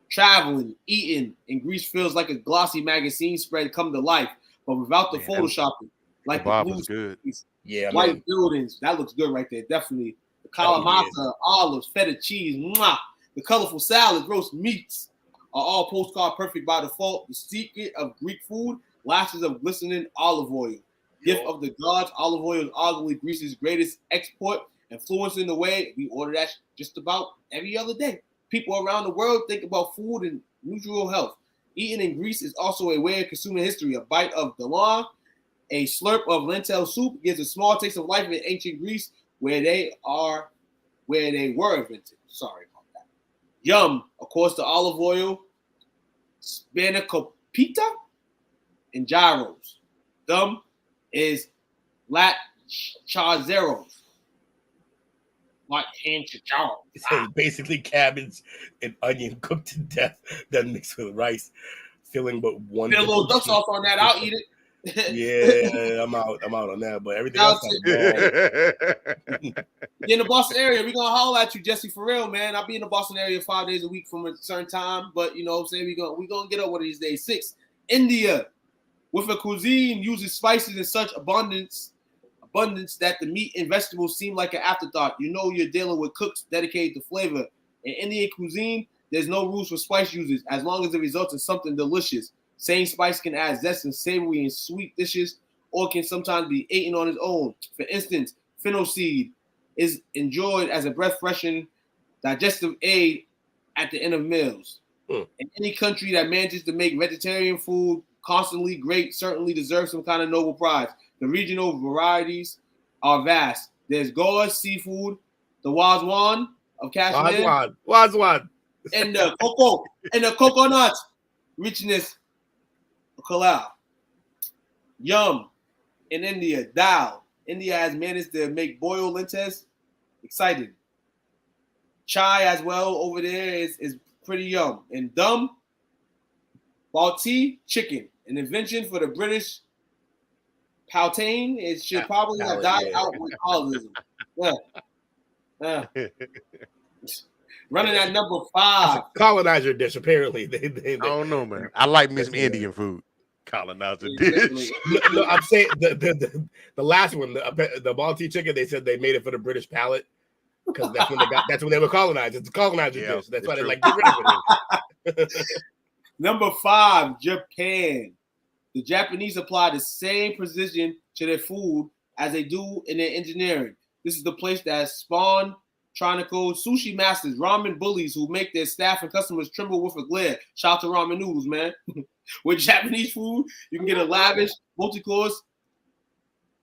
Traveling, eating, and Greece feels like a glossy magazine spread come to life, but without the photoshopping. Like the blue good. Yeah, white buildings. That looks good right there. Definitely. The calamata, olives, feta cheese, mwah. The colorful salads, roast meats are all postcard perfect by default. The secret of Greek food, lashes of glistening olive oil. Gift of the gods, olive oil is arguably Greece's greatest export, influencing the way we order that just about every other day. People around the world think about food and nutritional health. Eating in Greece is also a way of consuming history. A bite of dalan, a slurp of lentil soup gives a small taste of life in ancient Greece where they were invented. Sorry about that. Yum, of course, the olive oil, spanakopita, and gyros. Dum is lat charzeros. Like hand chicharro. It's basically cabbage and onion cooked to death, then mixed with rice, filling but one. Get a little duck sauce on that. I'll eat it. Yeah, I'm out on that, but everything else. In the Boston area, we're gonna holler at you, Jesse, for real, man. I'll be in the Boston area 5 days a week from a certain time, but you know what I'm saying, we're gonna get up one of these days. 6, India, with a cuisine uses spices in such abundance that the meat and vegetables seem like an afterthought. You know you're dealing with cooks dedicated to flavor. In Indian cuisine, there's no rules for spice uses as long as it results in something delicious. Same spice can add zest and savory in sweet dishes or can sometimes be eaten on its own. For instance, fennel seed is enjoyed as a breath-freshening digestive aid at the end of meals. In any country that manages to make vegetarian food constantly great certainly deserves some kind of Nobel Prize. The regional varieties are vast. There's Goa seafood, the Wazwan of Kashmir, Wazwan. and the coconut richness of Kalal. Yum in India, dal. India has managed to make boiled lentils exciting. Chai as well over there is pretty yum. And dum, balti, chicken, an invention for the British Paltain. It should probably have died out with colonialism. Running at number 5. Colonizer dish, apparently. I don't know, man. I like me some Indian food. Colonizer dish. No, I'm saying the last one, the Balti chicken. They said they made it for the British palate because that's when they were colonized. It's a colonizer dish. That's why they like get rid of it. Number 5, Japan. The Japanese apply the same precision to their food as they do in their engineering. This is the place that spawned Tronico sushi masters, ramen bullies who make their staff and customers tremble with a glare. Shout out to ramen noodles, man. With Japanese food, you can get a lavish, multi-course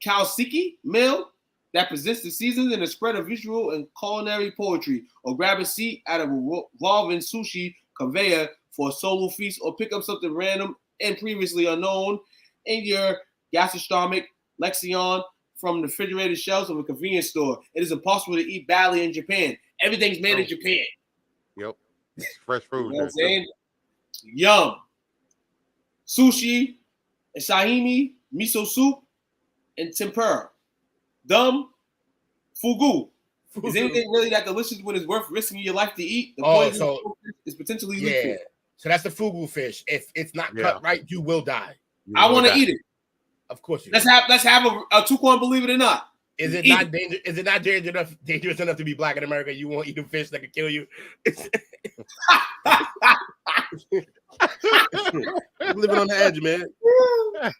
kaoseki meal that presents the seasons and a spread of visual and culinary poetry, or grab a seat at a revolving sushi conveyor for a solo feast, or pick up something random and previously unknown in your gastronomic lexicon from the refrigerated shelves of a convenience store. It is impossible to eat badly in Japan. Everything's made in Japan. Yep. It's fresh food. You know what I'm saying? Yum. Sushi, sashimi, miso soup, and tempura. Dum, fugu. Is anything really that delicious when it's worth risking your life to eat? The poison is potentially lethal. So that's the fugu fish. If it's not cut right, you will die. I want to eat it. Of course you. Let's have a 2-corn, believe it or not. Is it not dangerous? Is it not dangerous enough to be black in America? You won't eat a fish that could kill you. Living on the edge, man.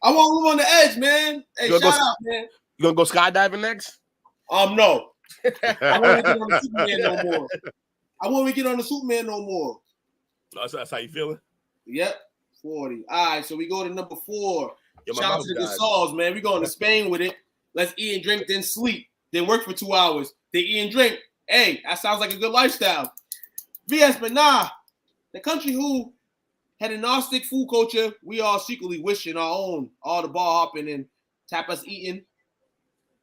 I want to live on the edge, man. Hey, shout out, man. You gonna go skydiving next? No. I won't get on the Superman no more. I won't get on the Superman no more. That's how you feeling? Yep. 40. All right, so we go to number 4. Yo, shout out to the Gasals, man. We going to Spain with it. Let's eat and drink, then sleep, then work for 2 hours, then eat and drink. Hey, that sounds like a good lifestyle. VS, but nah. The country who had a Gnostic food culture, we all secretly wishing our own, all the bar hopping and tapas eating,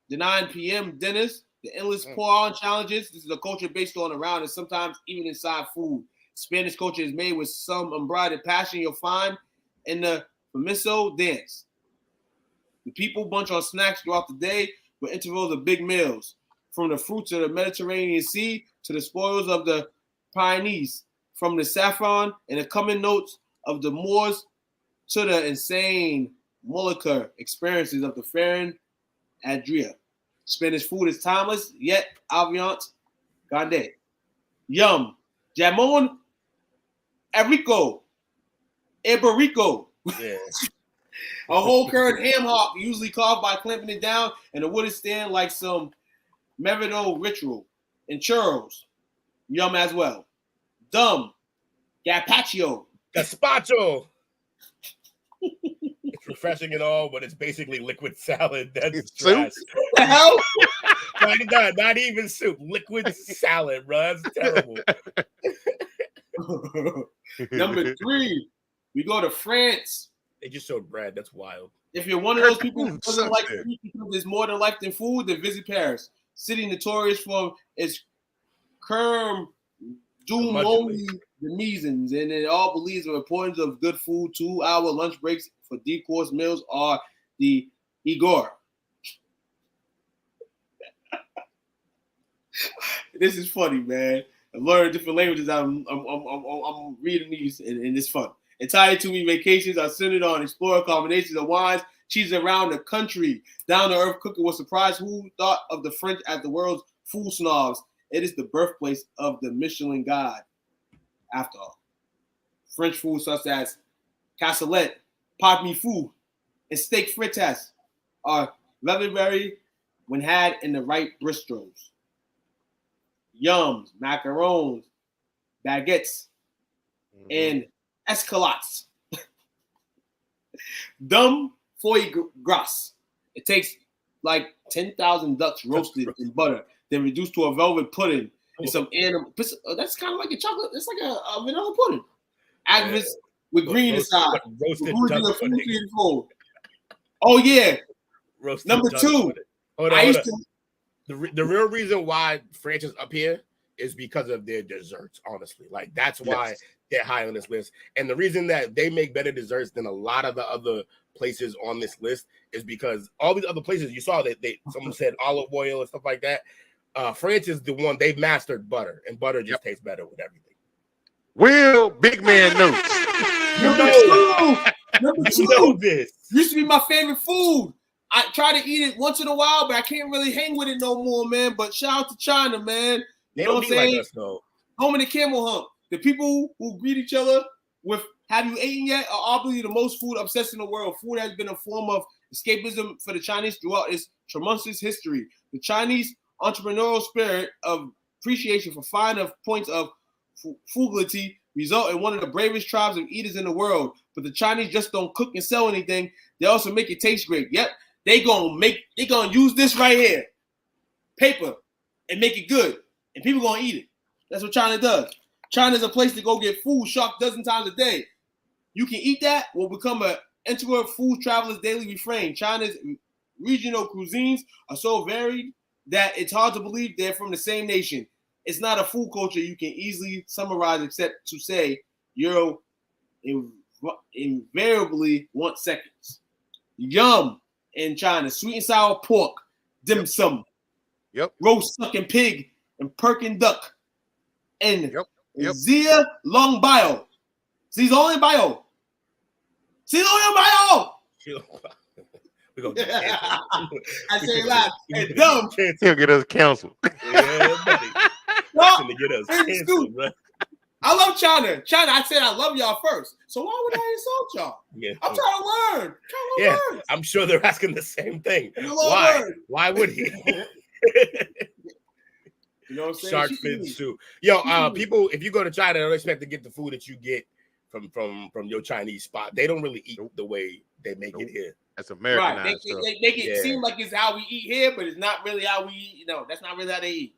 the 9 p.m. dinners, the endless pour-on challenges. This is a culture based on around and sometimes even inside food. Spanish culture is made with some unbridled passion you'll find in the Flamenco dance. The people bunch on snacks throughout the day with intervals of big meals, from the fruits of the Mediterranean Sea to the spoils of the Pyrenees, from the saffron and the cumin notes of the Moors to the insane Molucca experiences of the Ferran Adria. Spanish food is timeless, yet avant garde. Yum. Jamon Erico. Iberico. Yeah. A whole current ham hock, usually carved by clamping it down, and a wooden stand like some Merino ritual. And churros. Yum as well. Dumb. Gazpacho. It's refreshing and all, but it's basically liquid salad. That's soup. What the hell? Not even soup. Liquid salad, bro. That's terrible. Number 3, we go to France. They just showed bread. That's wild. If you're one of those people who doesn't like food because there's more to life than food, then visit Paris. City notorious for its crème du monde de maisons, and it all believes the importance of good food. 2-hour lunch breaks for D-course meals are the Igor. This is funny, man. I'm learning different languages. I'm reading these, and it's fun. Entire 2-week vacations are centered on exploring combinations of wines, cheeses around the country. Down-to-earth cooking will surprise who thought of the French as the world's food snobs. It is the birthplace of the Michelin God. After all, French food such as cassolette, pot mi fou, and steak frites are very when had in the right bistros. Yums, macarons, baguettes, and escalots. Dumb foie gras. It takes like 10,000 ducks roasted in butter, then reduced to a velvet pudding and some animal. That's kind of like a chocolate. It's like a vanilla pudding. Activists with green inside. Roasted duck pudding. Oh yeah. Roasted Number 2. Hold on. The real reason why French is up here is because of their desserts, honestly. Like, that's why they're high on this list. And the reason that they make better desserts than a lot of the other places on this list is because all these other places, you saw that someone said olive oil and stuff like that. France is the one, they've mastered butter, and butter just tastes better with everything. Will Big Man Notes. Number 2. You know this. Used to be my favorite food. I try to eat it once in a while, but I can't really hang with it no more, man. But shout out to China, man. They don't be like us, though. Home in the camel hump. The people who greet each other with "Have you eaten yet?" are arguably the most food obsessed in the world. Food has been a form of escapism for the Chinese throughout its tumultuous history. The Chinese entrepreneurial spirit of appreciation for finer points of frugality result in one of the bravest tribes of eaters in the world. But the Chinese just don't cook and sell anything. They also make it taste great. Yep, they gonna use this right here, paper, and make it good, and people gonna eat it. That's what China does. China's a place to go get food shocked dozen times a day. You can eat that will become an integral food traveler's daily refrain. China's regional cuisines are so varied that it's hard to believe they're from the same nation. It's not a food culture you can easily summarize except to say you'll invariably want seconds. Yum in China, sweet and sour pork, dim sum, roast sucking pig, and perkin duck, and Zia long bio. She's only bio. She's only bio. We're gonna get canceled. I say it loud. It's dumb. He'll get us canceled. Yeah, buddy. To get us canceled, bro. I love China. I said I love y'all first. So why would I insult y'all? Yeah. I'm trying to learn. Learn. I'm sure they're asking the same thing. Why? Why would he? You know what I'm saying? Shark fin soup. Yo, people, if you go to China, don't expect to get the food that you get from your Chinese spot. They don't really eat the way they make it here. That's Americanized. Right. They make it seem like it's how we eat here, but it's not really how we eat. That's not really how they eat.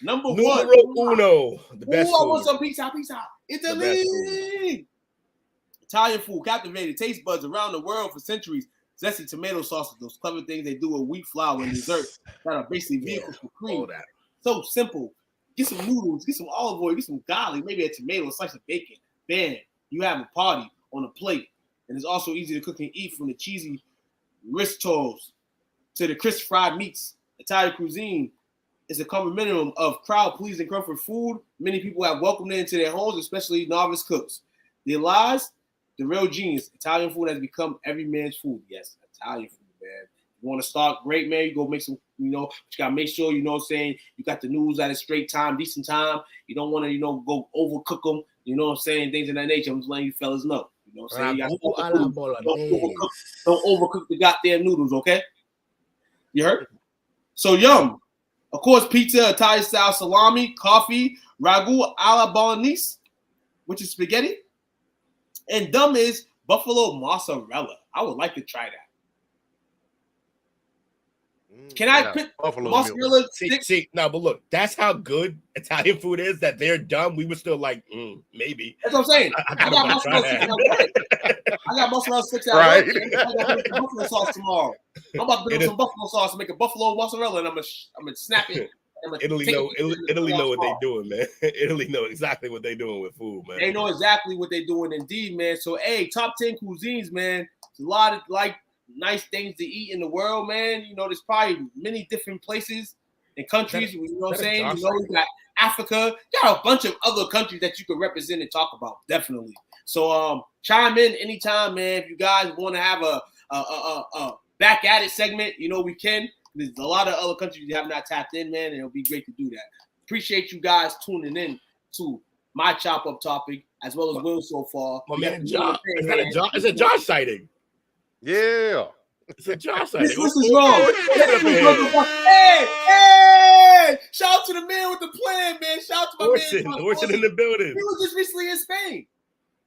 Numero uno, the best food. I want some pizza. Italy. Italian food captivated taste buds around the world for centuries. Zesty tomato sauces, those clever things they do with wheat flour and desserts that are basically vehicles for cream. So simple. Get some noodles, get some olive oil, get some garlic, maybe a tomato, a slice of bacon. Bam, you have a party on a plate. And it's also easy to cook and eat, from the cheesy ristos to the crisp fried meats. Italian cuisine is a common minimum of crowd-pleasing comfort food. Many people have welcomed it into their homes, especially novice cooks. Their lies, the real genius. Italian food has become every man's food. Yes, Italian food, man. You want to start great, man, you go make some, but you got to make sure, you got the noodles at a straight time, decent time. You don't want to, go overcook them, things of that nature. I'm just letting you fellas know. You know what I'm saying? Don't overcook the goddamn noodles, okay? You heard? So, yum. Of course, pizza, Italian-style salami, coffee, ragu alla bolognese, which is spaghetti. And dumb is buffalo mozzarella. I would like to try that. Can I pick mozzarella? See, no, but look, that's how good Italian food is that they're dumb. We were still like, maybe. That's what I'm saying. I got mozzarella sticks out. Right. I'm gonna make buffalo sauce tomorrow. I'm about to put some buffalo sauce and make a buffalo mozzarella, and I'm gonna snap it. Italy know what they're doing, man. Italy know exactly what they're doing with food, man. They know exactly what they're doing, indeed, man. So, hey, top 10 cuisines, man. There's a lot of nice things to eat in the world, man. There's probably many different places and countries. You know what I'm saying? You got Africa. You got a bunch of other countries that you could represent and talk about, definitely. So, chime in anytime, man. If you guys want to have a back at it segment, we can. There's a lot of other countries you have not tapped in, man, and it'll be great to do that. Appreciate you guys tuning in to my chop up topic as well as Will so far. My man, John. It's a Josh sighting. Yeah. It's a Josh sighting. This is wrong. Hey! Shout out to the man with the plan, man. Shout out to my man. Orson in the building. He was just recently in Spain.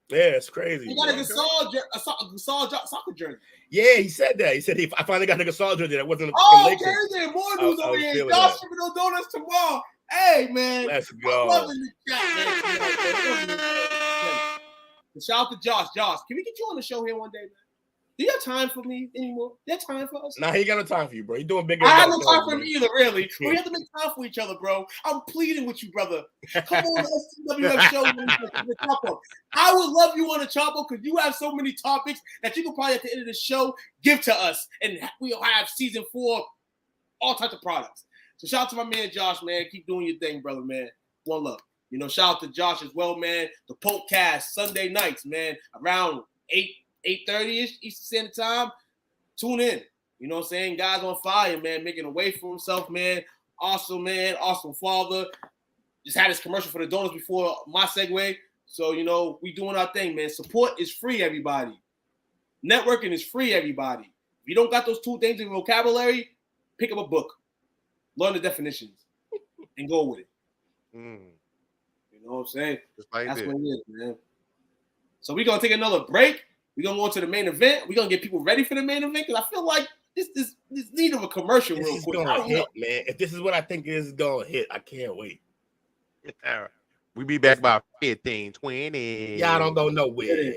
Yeah, it's crazy. He got a Gasol soccer jersey. Yeah, he said that. He said I finally got a Gasol jersey. That wasn't. Okay, then more news over here. Y'all shipping those donuts tomorrow. Hey, man. Let's go. I'm loving the chat, man. Shout out to Josh. Josh, can we get you on the show here one day, man? Do you have time for me anymore? Do you have time for us? Nah, he got no time for you, bro. He's doing bigger. I have no time for him either, really. We have to make time for each other, bro. I'm pleading with you, brother. Come on the STWF show. I would love you on the chopper because you have so many topics that you can probably at the end of the show give to us, and we'll have season 4, all types of products. So shout out to my man Josh, man. Keep doing your thing, brother, man. One love. You know, shout out to Josh as well, man. The Poke Cast Sunday nights, man, around 8:30ish Eastern Standard Time. Tune in. You know what I'm saying? Guys on fire, man, making a way for himself, man. Awesome, man. Awesome father. Just had his commercial for the donuts before my segue. So, you know, we doing our thing, man. Support is free, everybody. Networking is free, everybody. If you don't got those 2 things in your vocabulary, pick up a book. Learn the definitions. And go with it. You know what I'm saying? That's what it is, man. So we're going to take another break. We're going to go into the main event. We're going to get people ready for the main event because I feel like this need of a commercial real quick. Gonna hit, man. If this is what I think it is going to hit, I can't wait. All right. We be back by 15, 20. Y'all don't go nowhere.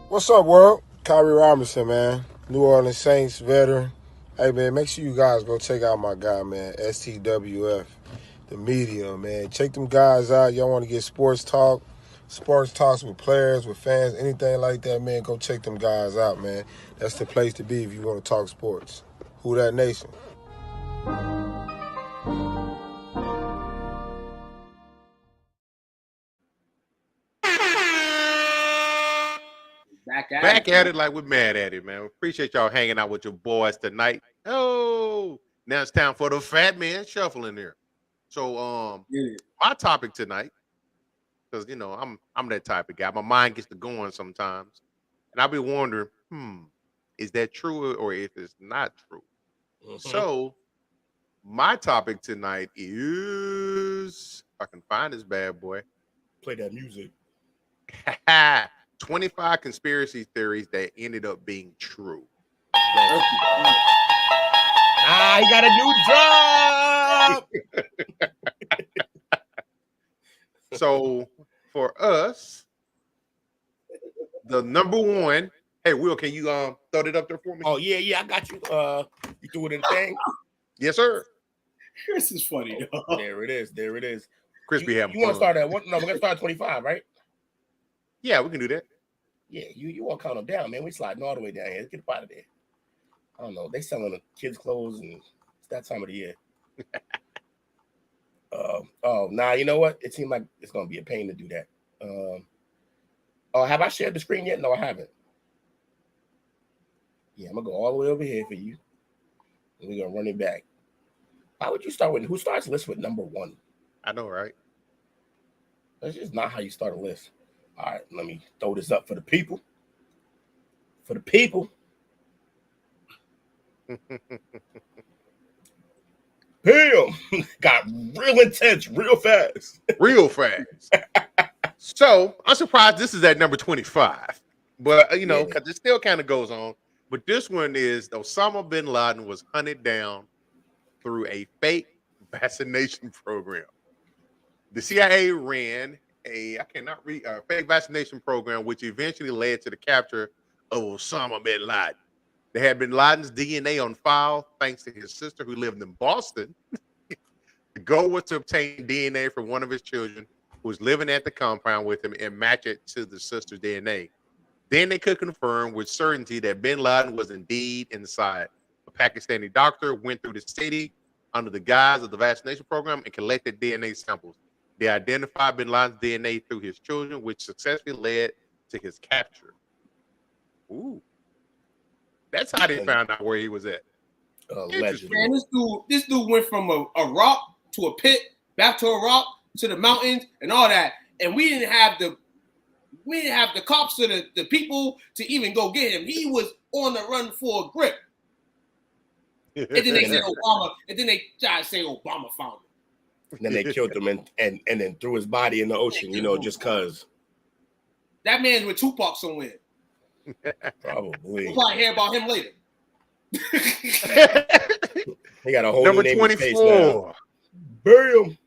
What's up, world? Kyrie Robinson, man. New Orleans Saints veteran. Hey, man, make sure you guys go check out my guy, man, STWF, the media, man. Check them guys out. Y'all want to get sports talks with players, with fans, anything like that, man, go check them guys out, man. That's the place to be if you want to talk sports. Who that nation? Back at it like we're mad at it, man. Appreciate y'all hanging out with your boys tonight. Oh, now it's time for the Fat Man Shuffle in there. So, my topic tonight, because you know I'm that type of guy. My mind gets to going sometimes, and I'll be wondering, is that true or if it's not true? So, my topic tonight is, if I can find this bad boy, play that music. 25 conspiracy theories that ended up being true. He got a new job. So for us, the number one. Hey, Will, can you throw it up there for me? Oh yeah, I got you. You threw it in the thing. Yes, sir. This is funny. There it is. Chris, you want to start at what? No, we're gonna start at 25, right? Yeah, we can do that. Yeah, you want to count them down, man. We sliding all the way down here. Let's get up out of there. I don't know. They selling the kids' clothes, and it's that time of the year. You know what? It seemed like it's gonna be a pain to do that. Have I shared the screen yet? No, I haven't. Yeah, I'm gonna go all the way over here for you, and we're gonna run it back. Why would you start with? Who starts a list with number 1? I know, right? That's just not how you start a list. All right, let me throw this up for the people. Damn, got real intense, real fast. So I'm surprised this is at number 25, but you know, because it still kind of goes on. But this one is Osama bin Laden was hunted down through a fake vaccination program. The CIA ran a fake vaccination program, which eventually led to the capture of Osama bin Laden. They had bin Laden's DNA on file thanks to his sister who lived in Boston. The goal was to obtain DNA from one of his children who was living at the compound with him and match it to the sister's DNA. Then they could confirm with certainty that bin Laden was indeed inside. A Pakistani doctor went through the city under the guise of the vaccination program and collected DNA samples. They identified bin Laden's DNA through his children, which successfully led to his capture. Ooh. That's how they found out where he was at. Man, this dude went from a rock to a pit, back to a rock, to the mountains, and all that. And we didn't have the cops or the people to even go get him. He was on the run for a grip. And then they said Obama, and then they tried to say Obama found him. And then they killed him and then threw his body in the ocean, just cause. That man's with Tupac somewhere. Probably. We'll probably hear about him later. He got a whole Number new name 24. Bam.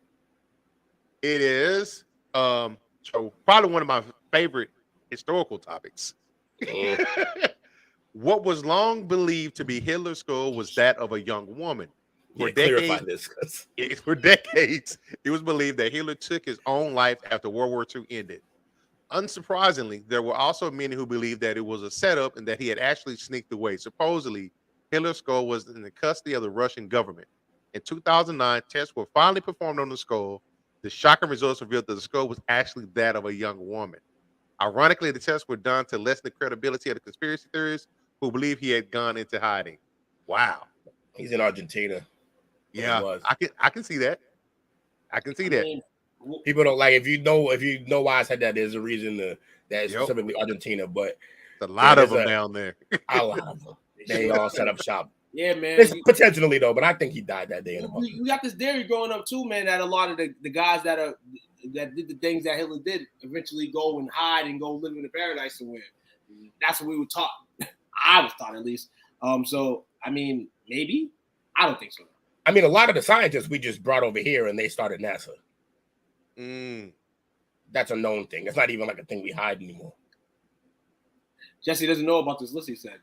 It is so probably one of my favorite historical topics. What was long believed to be Hitler's skull was that of a young woman. Clarify this. For decades, it was believed that Hitler took his own life after World War II ended. Unsurprisingly, there were also many who believed that it was a setup and that he had actually sneaked away. Supposedly, Hitler's skull was in the custody of the Russian government. In 2009, tests were finally performed on the skull. The shocking results revealed that the skull was actually that of a young woman. Ironically, the tests were done to lessen the credibility of the conspiracy theorists who believe he had gone into hiding. Wow. He's in Argentina. Yeah, I can see that. I can see that. People don't like if you know why I said that. There's a reason that it's specifically Argentina, but a lot of them down there. A lot of them. They all set up shop. Yeah, man. It's potentially though, but I think he died that day. We got this theory growing up too, man. That a lot of the guys that did the things that Hitler did eventually go and hide and go live in the paradise somewhere. That's what we were taught. I was taught at least. So I mean, maybe. I don't think so. I mean, a lot of the scientists we just brought over here and they started NASA. That's a known thing. It's not even like a thing we hide anymore. Jesse doesn't know about this list, he said.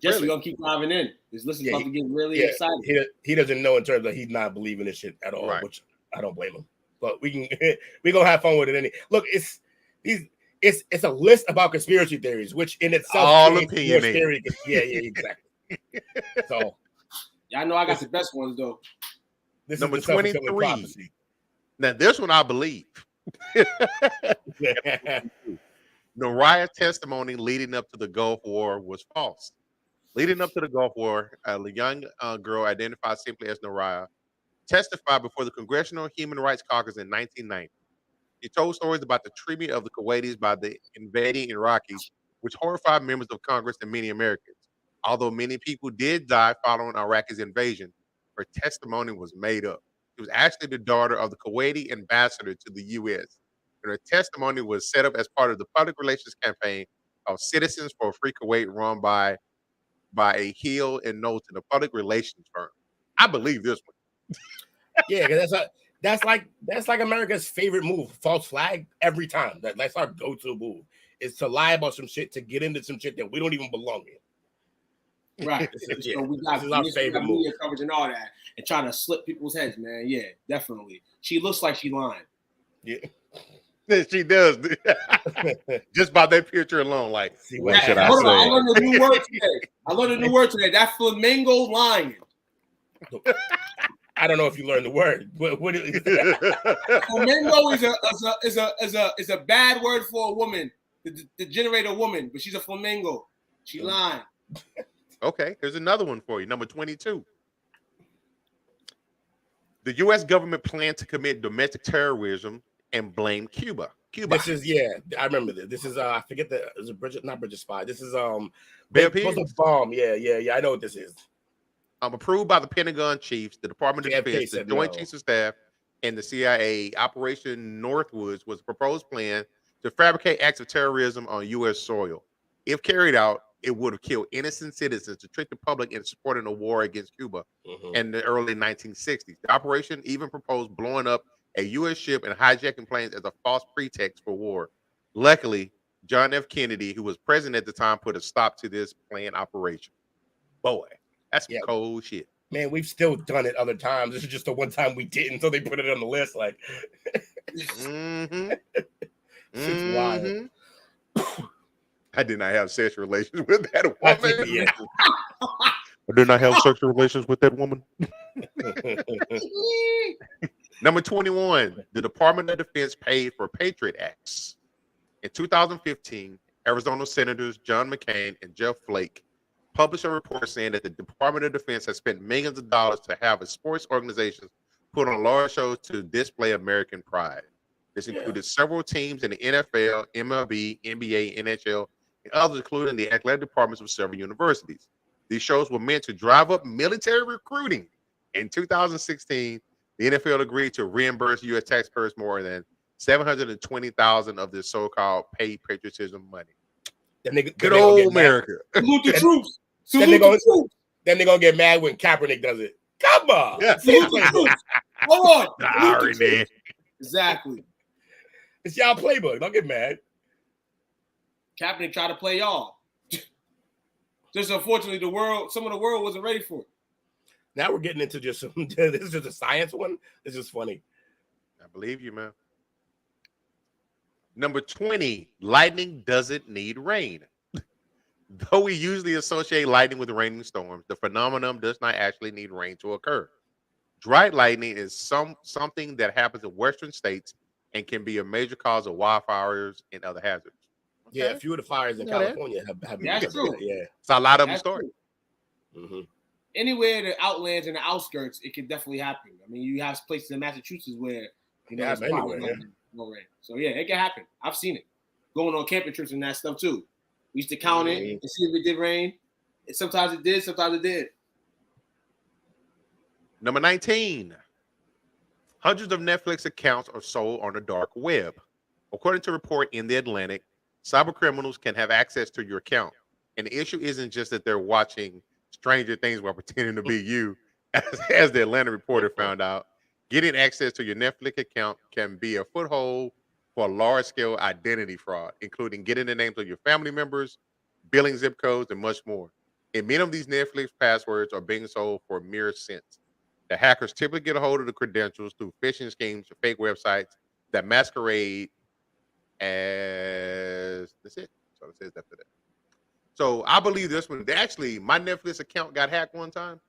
Jesse gonna keep diving in. This list is about to get really excited. He doesn't know in terms of he's not believing this shit at all, which I don't blame him. But we're gonna have fun with it. Look, it's a list about conspiracy theories, which in itself all opinionated. Yeah, exactly. So I know I got the best ones though. This number is the 23. Now this one I believe. Noria's testimony leading up to the Gulf War was false. Leading up to the Gulf War, a young girl identified simply as Noria testified before the Congressional Human Rights Caucus in 1990. She told stories about the treatment of the Kuwaitis by the invading Iraqis, which horrified members of Congress and many Americans. Although many people did die following Iraq's invasion, her testimony was made up. She was actually the daughter of the Kuwaiti ambassador to the U.S., and her testimony was set up as part of the public relations campaign of Citizens for a Free Kuwait run by a Hill and Knowlton, a public relations firm. I believe this one. Yeah, because that's like America's favorite move, false flag every time. That's our go-to move. Is to lie about some shit to get into some shit that we don't even belong in. Right. So we got media coverage and all that, and trying to slip people's heads, man. Yeah, definitely. She looks like she lying. Yeah. She does. Just by that picture alone, like, what should I say? I learned a new word today. That flamingo lying. I don't know if you learned the word. What is flamingo is a bad word for a woman to generate a woman, but she's a flamingo. She lying. Okay, here's another one for you. Number 22. The U.S. government planned to commit domestic terrorism and blame Cuba. This is I remember this. This is I forget is it Bridget, not Bridget Spy. This is Bill Pierce. Bomb. Yeah. I know what this is. Approved by the Pentagon chiefs, the Department of Defense, the Joint Chiefs of Staff, and the CIA. Operation Northwoods was a proposed plan to fabricate acts of terrorism on U.S. soil. If carried out, it would have killed innocent citizens to trick the public into supporting a war against Cuba in the early 1960s. The operation even proposed blowing up a U.S. ship and hijacking planes as a false pretext for war. Luckily, John F. Kennedy, who was president at the time, put a stop to this planned operation. Boy, that's cold shit. Man, we've still done it other times. This is just the one time we didn't, so they put it on the list. Like, it's wild. I did not have sexual relations with that woman. I did not have sexual relations with that woman. Number 21, the Department of Defense paid for Patriot Acts. In 2015, Arizona Senators John McCain and Jeff Flake published a report saying that the Department of Defense has spent millions of dollars to have its sports organizations put on large shows to display American pride. This included several teams in the NFL, MLB, NBA, NHL, and others, including the athletic departments of several universities. These shows were meant to drive up military recruiting. In 2016, The NFL agreed to reimburse U.S. taxpayers more than $720,000 of this so-called paid patriotism money. Good old America. Salute the troops. Then they're gonna get mad when Kaepernick does it. Come on. Salute the troops. Hold on. Sorry, Exactly. It's y'all playbook. Don't get mad. Kaepernick tried to play y'all. Just unfortunately, some of the world wasn't ready for it. Now we're getting into just some. This is just a science one. This is funny. I believe you, man. Number 20, lightning doesn't need rain. Though we usually associate lightning with raining storms, the phenomenon does not actually need rain to occur. Dry lightning is something that happens in western states and can be a major cause of wildfires and other hazards. Okay. Yeah, a few of the fires in California have been. That's true. Yeah, it's a lot of them story. Mm-hmm. Anywhere in the outlands and the outskirts, it can definitely happen. I mean, you have places in Massachusetts where there's anywhere, no rain. So yeah, it can happen. I've seen it. Going on camping trips and that stuff too. We used to count it and see if it did rain. And sometimes it did, sometimes it did. Number 19. Hundreds of Netflix accounts are sold on the dark web. According to a report in The Atlantic, cyber criminals can have access to your account. And the issue isn't just that they're watching Stranger Things while pretending to be you, as the Atlanta reporter found out. Getting access to your Netflix account can be a foothold for large-scale identity fraud, including getting the names of your family members, billing zip codes, and much more. And many of these Netflix passwords are being sold for mere cents. The hackers typically get a hold of the credentials through phishing schemes or fake websites that masquerade as that's it. So it says after that. So I believe this one. Actually, my Netflix account got hacked one time.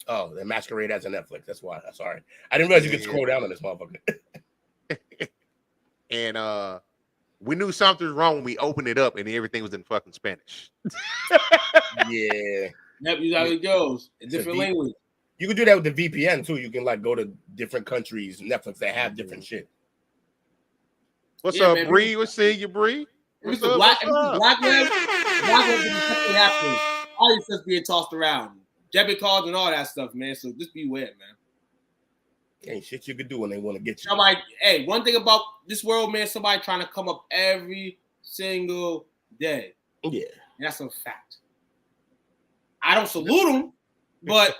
Oh, they masquerade as a Netflix. That's why. Sorry, I didn't realize you could scroll down on this motherfucker. And we knew something was wrong when we opened it up and everything was in fucking Spanish. Yeah. Yep, you know how it goes. A different language. You can do that with the VPN too. You can like go to different countries, Netflix that have different shit. What's up, Bree? What's seeing you, Bree? What's up? Black web is definitely happening. All this stuff being tossed around. Debit cards and all that stuff, man. So just beware, man. Ain't shit you could do when they want to get you. Somebody, hey, one thing about this world, man, somebody trying to come up every single day. Yeah. And that's a fact. I don't salute them, but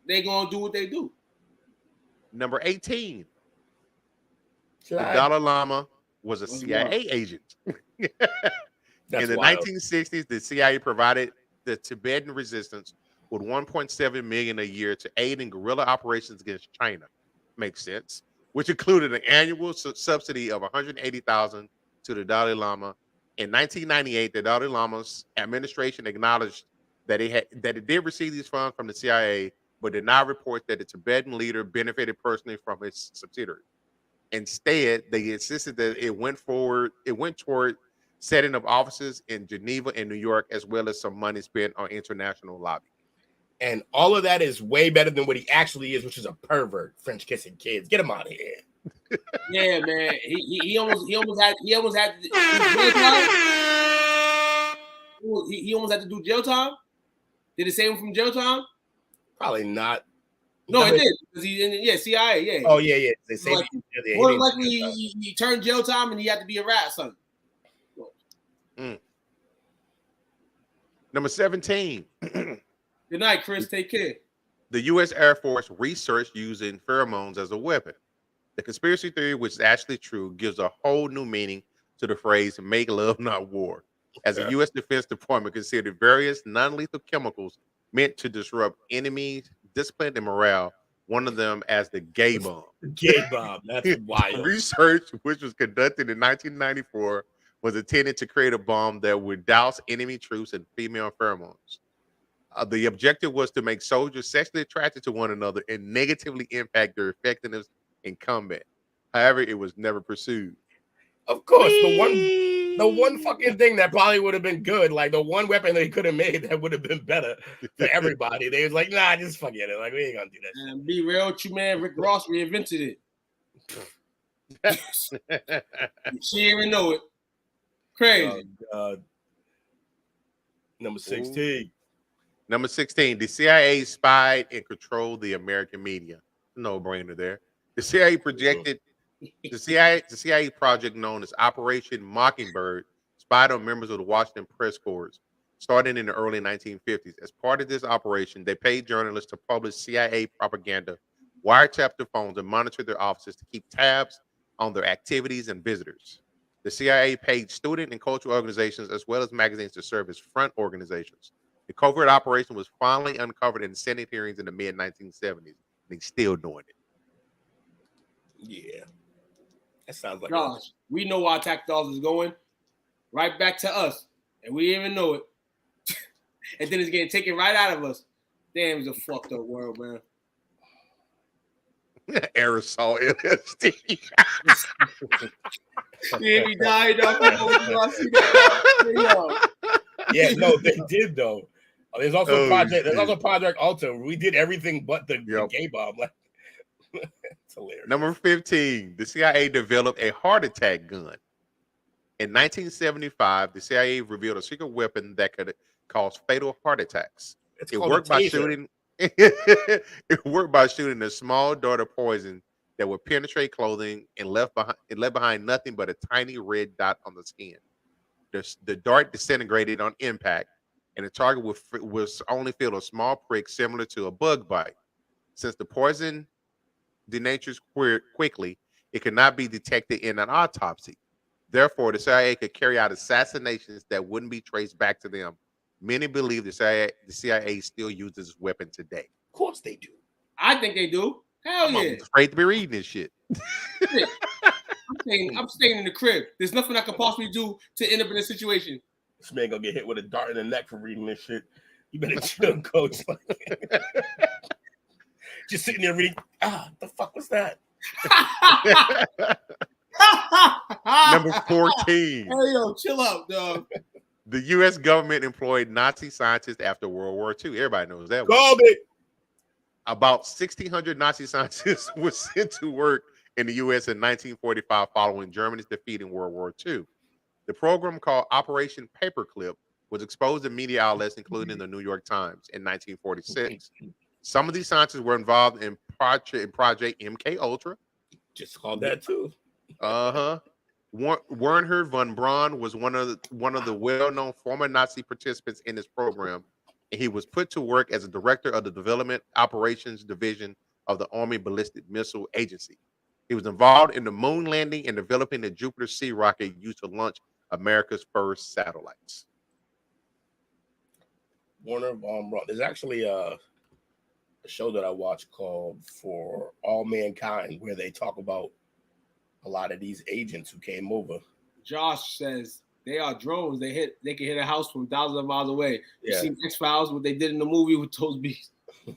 they gonna do what they do. Number 18. The Dalai Lama was a CIA agent. In the 1960s, the CIA provided the Tibetan resistance with $1.7 million a year to aid in guerrilla operations against China. Makes sense. Which included an annual subsidy of $180,000 to the Dalai Lama. In 1998, the Dalai Lama's administration acknowledged that it did receive these funds from the CIA, but did not report that the Tibetan leader benefited personally from his subsidiary. Instead, they insisted that it went toward setting up offices in Geneva and New York, as well as some money spent on international lobbying. And all of that is way better than what he actually is, which is a pervert, French kissing kids. Get him out of here. Yeah, man. He almost had to do jail time. He almost had to do jail time. Did it save him from jail time? Probably not. No, it did. Because CIA, yeah. Oh, yeah. They say more than likely he turned jail time and he had to be a rat, son. Number 17. Good night, Chris. Take care. The U.S. Air Force researched using pheromones as a weapon. The conspiracy theory, which is actually true, gives a whole new meaning to the phrase "make love, not war," as the U.S. Defense Department considered various non-lethal chemicals meant to disrupt enemy discipline and morale. One of them as the gay bomb. Gay bomb. That's wild. Research, which was conducted in 1994, was intended to create a bomb that would douse enemy troops in female pheromones. The objective was to make soldiers sexually attracted to one another and negatively impact their effectiveness in combat. However, it was never pursued. Of course, the one fucking thing that probably would have been good, like the one weapon they could have made that would have been better for everybody. They was like, nah, just forget it. Like, we ain't gonna do that. And be real with you, man. Rick Ross reinvented it. She didn't even know it. Crazy. Oh, God. Number 16. Number 16, the CIA spied and controlled the American media. No brainer there. The CIA projected the CIA project known as Operation Mockingbird spied on members of the Washington press corps starting in the early 1950s. As part of this operation, they paid journalists to publish CIA propaganda, wiretap their phones, and monitor their offices to keep tabs on their activities and visitors. The CIA paid student and cultural organizations as well as magazines to serve as front organizations. The covert operation was finally uncovered in Senate hearings in the mid 1970s. They still doing it. Yeah. That sounds like Gosh, we know where our tax dollars is going right back to us, and we didn't even know it. And then it's getting taken right out of us. Damn, it's a fucked up world, man. Aerosol LSD. Yeah, he died off. I see that. Yeah, no, they did though. There's also Project. Shit. There's also Project Alta. We did everything but the gay bomb. Like, it's hilarious. Number 15, the CIA developed a heart attack gun. In 1975, the CIA revealed a secret weapon that could cause fatal heart attacks. It worked by shooting. It worked by shooting a small dart of poison that would penetrate clothing and left behind nothing but a tiny red dot on the skin. The dart disintegrated on impact, and the target was only feel a small prick similar to a bug bite. Since the poison denatures quickly, it could not be detected in an autopsy. Therefore, the CIA could carry out assassinations that wouldn't be traced back to them. Many believe the CIA still uses this weapon today. Of course they do. I think they do. Hell yeah. I'm afraid to be reading this shit. I'm staying in the crib. There's nothing I could possibly do to end up in this situation. This man gonna get hit with a dart in the neck for reading this shit. You better chill, coach. Just sitting there reading. The fuck was that? Number 14. Hey, yo, chill out, dog. The U.S. government employed Nazi scientists after World War II. Everybody knows that. Called it. About 1,600 Nazi scientists were sent to work in the U.S. in 1945 following Germany's defeat in World War II. The program, called Operation Paperclip, was exposed in media outlets, including the New York Times, in 1946. Some of these scientists were involved in Project MK Ultra. Just called that too. Wernher von Braun was one of the well-known former Nazi participants in this program, and he was put to work as a director of the Development Operations Division of the Army Ballistic Missile Agency. He was involved in the moon landing and developing the Jupiter C rocket used to launch America's first satellites. Wernher von Braun. There's actually a show that I watch called For All Mankind, where they talk about a lot of these agents who came over. Josh says they are drones. They can hit a house from thousands of miles away. You seen X-Files, what they did in the movie with those beasts. Yeah,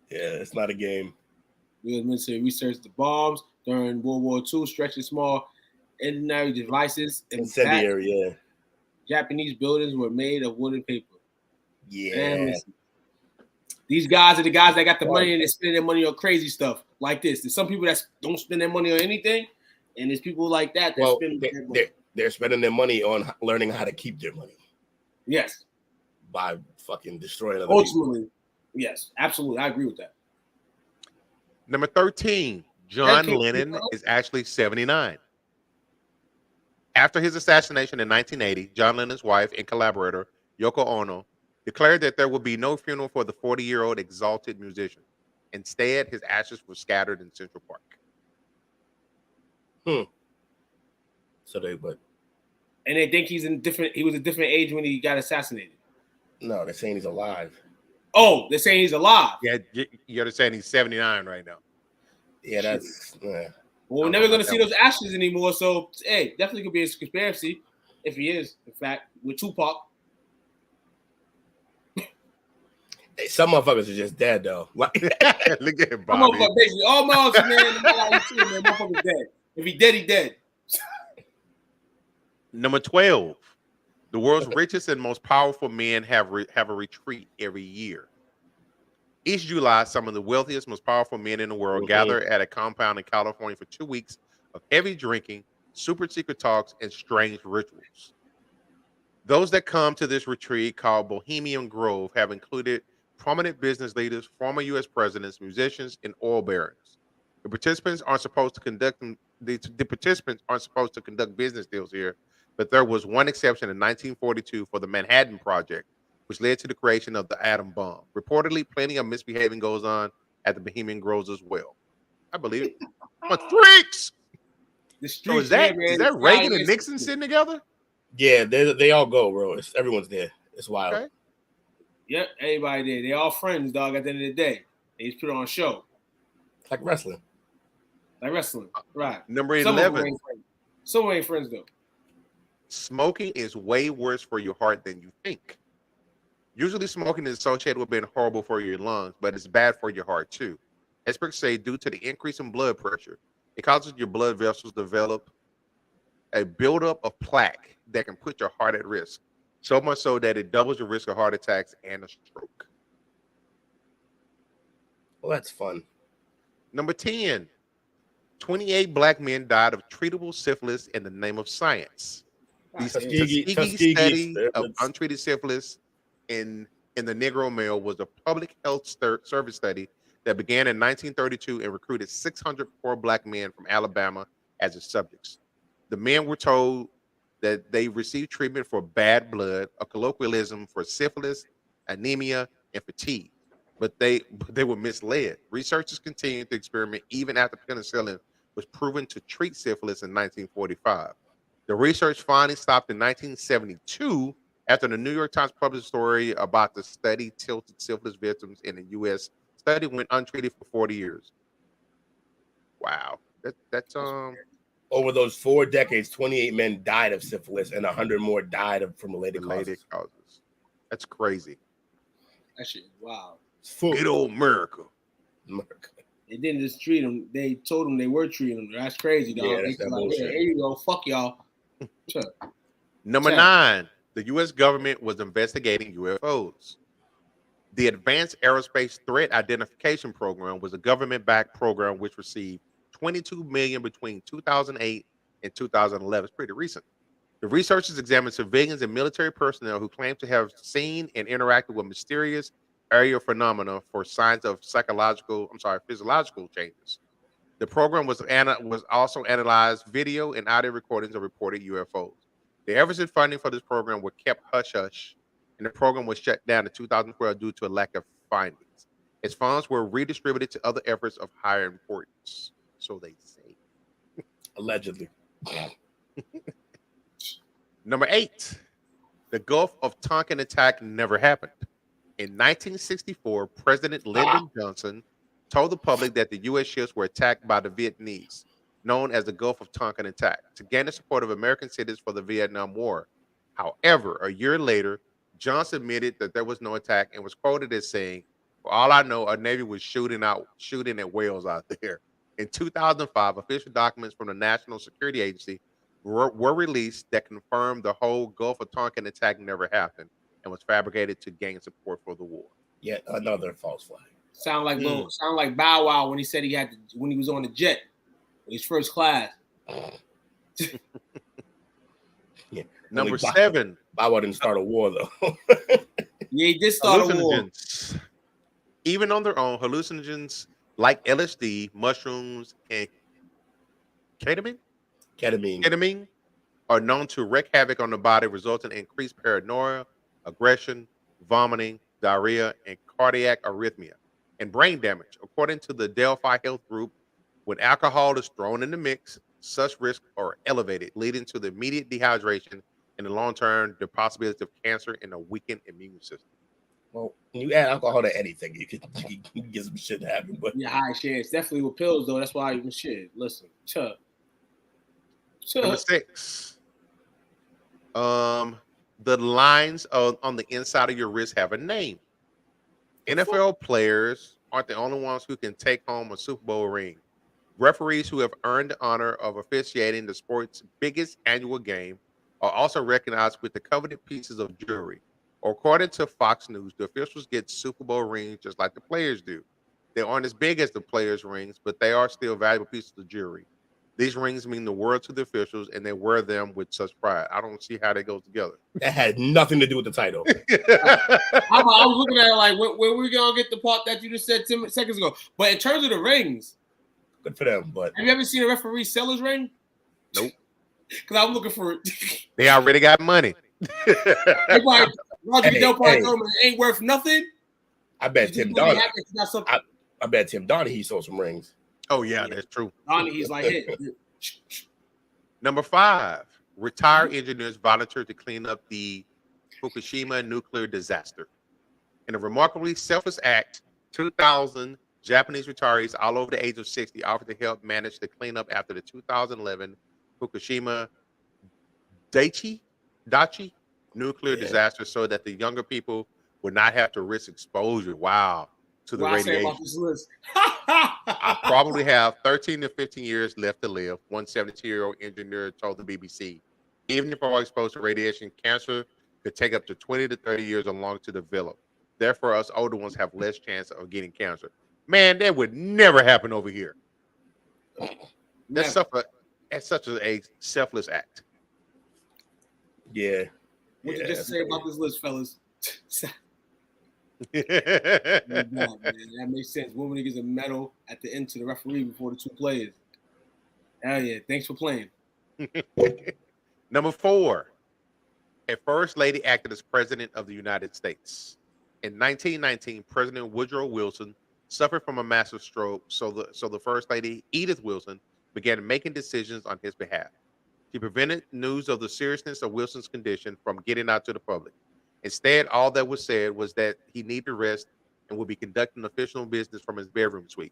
it's not a game. We was meant to research the bombs during World War II, stretching small ordinary devices. Incendiary, Japanese buildings were made of wood and paper. Yeah. These guys are the guys that got the money and they spend their money on crazy stuff like this. There's some people that don't spend their money on anything, and there's people like that spend they're spending their money on learning how to keep their money. Yes. By fucking destroying other Ultimately, people. Yes, absolutely. I agree with that. Number 13, John Lennon is actually 79. After his assassination in 1980, John Lennon's wife and collaborator, Yoko Ono, declared that there would be no funeral for the 40-year-old exalted musician. Instead, his ashes were scattered in Central Park. So they would. And they think he was a different age when he got assassinated. No, they're saying he's alive. Oh, they're saying he's alive. Yeah, you understand he's 79 right now. Yeah, that's. Well, we're never going to see those ashes anymore. So, hey, definitely could be a conspiracy if he is, in fact, with Tupac. Hey, some motherfuckers are just dead, though. Look at him, Bobby. Basically, all motherfuckers, man, motherfuckers dead. If he dead, he dead. Number 12. The world's richest and most powerful men have a retreat every year. Each July, some of the wealthiest, most powerful men in the world gather at a compound in California for 2 weeks of heavy drinking, super secret talks, and strange rituals. Those that come to this retreat, called Bohemian Grove, have included prominent business leaders, former U.S. presidents, musicians, and oil barons. The participants aren't supposed to conduct the participants aren't supposed to conduct business deals here, but there was one exception in 1942 for the Manhattan Project, which led to the creation of the atom bomb. Reportedly, plenty of misbehaving goes on at the Bohemian Groves as well. I believe it. My freaks. The So streets, yeah, man. is that Reagan and Nixon sitting together? Yeah, they all go, bro. Everyone's there. It's wild. Okay. Yep, everybody there. They all friends, dog. At the end of the day, they just put on a show. Like wrestling. Like wrestling, right? Number Some of them 11. ain't friends. Some ain't friends though. Smoking is way worse for your heart than you think. Usually, smoking is associated with being horrible for your lungs, but it's bad for your heart too. Experts say due to the increase in blood pressure, it causes your blood vessels to develop a buildup of plaque that can put your heart at risk. So much so that it doubles your risk of heart attacks and a stroke. Well, that's fun. Number 10, 28 black men died of treatable syphilis in the name of science. The Tuskegee study of untreated syphilis in the Negro male was a public health service study that began in 1932 and recruited 600 poor black men from Alabama as its subjects. The men were told that they received treatment for bad blood, a colloquialism for syphilis, anemia, and fatigue. But they were misled. Researchers continued to experiment even after penicillin was proven to treat syphilis in 1945. The research finally stopped in 1972 after the New York Times published a story about the study tilted syphilis victims in the U.S. Study went untreated for 40 years. Wow, that's Over those 4 decades, 28 men died of syphilis, and 100 more died from related causes. That's crazy. That shit, wow. Good old America. They didn't just treat them. They told them they were treating them. That's crazy, dog. Yeah, that's that bullshit. Here you go. Fuck y'all. Number 9, the U.S. government was investigating UFOs. The Advanced Aerospace Threat Identification Program was a government-backed program which received $22 million between 2008 and 2011. It's pretty recent. The researchers examined civilians and military personnel who claimed to have seen and interacted with mysterious aerial phenomena for signs of physiological changes. The program was also analyzed video and audio recordings of reported UFOs. The efforts and funding for this program were kept hush-hush, and the program was shut down in 2012 due to a lack of findings. Its funds were redistributed to other efforts of higher importance, so they say. Allegedly. Number 8, the Gulf of Tonkin attack never happened. In 1964, President Lyndon Johnson told the public that the U.S. ships were attacked by the Vietnamese, known as the Gulf of Tonkin attack, to gain the support of American citizens for the Vietnam War. However, a year later, Johnson admitted that there was no attack and was quoted as saying, "For all I know, our Navy was shooting at whales out there." In 2005, official documents from the National Security Agency were released that confirmed the whole Gulf of Tonkin attack never happened and was fabricated to gain support for the war. Yet another false flag. Sound like Bow Wow when he said when he was on the jet, his first class. Yeah. Number 7. Bow Wow didn't start a war though. Yeah, he did start a war. Even on their own, hallucinogens like LSD, mushrooms, and ketamine are known to wreak havoc on the body, resulting in increased paranoia, aggression, vomiting, diarrhea, and cardiac arrhythmia, and brain damage. According to the Delphi Health Group, when alcohol is thrown in the mix, such risks are elevated, leading to the immediate dehydration and, in the long term, the possibility of cancer and a weakened immune system. Well, when you add alcohol to anything, you can get some shit to happen. But yeah, high shares. Definitely with pills, though. That's why you can shit. Listen. Number 6. The lines on the inside of your wrist have a name. NFL players aren't the only ones who can take home a Super Bowl ring. Referees who have earned the honor of officiating the sport's biggest annual game are also recognized with the coveted pieces of jewelry. According to Fox News, the officials get Super Bowl rings just like the players do. They aren't as big as the players' rings, but they are still valuable pieces of jewelry. These rings mean the world to the officials, and they wear them with such pride. I don't see how they go together. That had nothing to do with the title. I was looking at it like, when we gonna get the part that you just said 10 seconds ago? But in terms of the rings, good for them. But have you ever seen a referee sell his ring? Nope. Because I'm looking for it. They already got money. Roger Goodell probably told him it ain't worth nothing. I bet Tim Donaghy. I bet Tim Donaghy sold some rings. Oh yeah, that's true. Donaghy's like, hey. Number 5, retired engineers volunteered to clean up the Fukushima nuclear disaster. In a remarkably selfless act, 2,000 Japanese retirees all over the age of 60 offered to help manage the cleanup after the 2011 Fukushima Daiichi nuclear disaster, so that the younger people would not have to risk exposure. Wow. To the radiation. I probably have 13 to 15 years left to live, one 72-year-old engineer told the BBC. Even if I was exposed to radiation, cancer could take up to 20 to 30 years or longer to develop. Therefore, us older ones have less chance of getting cancer. Man, that would never happen over here. That's such a selfless act. Yeah. What you just say about this list, fellas? That makes sense. Woman gives a medal at the end to the referee before the 2 players. Hell yeah. Thanks for playing. Number 4, a first lady acted as president of the United States. In 1919, President Woodrow Wilson suffered from a massive stroke, so the first lady, Edith Wilson, began making decisions on his behalf. She prevented news of the seriousness of Wilson's condition from getting out to the public. Instead, all that was said was that he needed rest and would be conducting official business from his bedroom suite.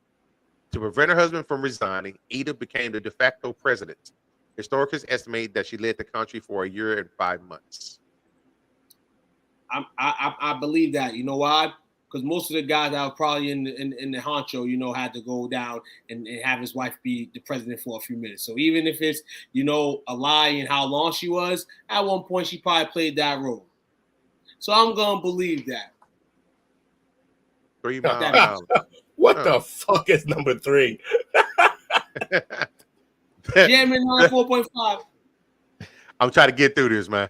To prevent her husband from resigning, Edith became the de facto president. Historians estimate that she led the country for a year and 5 months. I believe that. You know why? Because most of the guys that were probably in the honcho, had to go down and have his wife be the president for a few minutes. So even if it's, a lie in how long she was, at one point she probably played that role. So I'm going to believe that. 3 miles. What the fuck is number 3? Jamming on 4.5. I'm trying to get through this, man.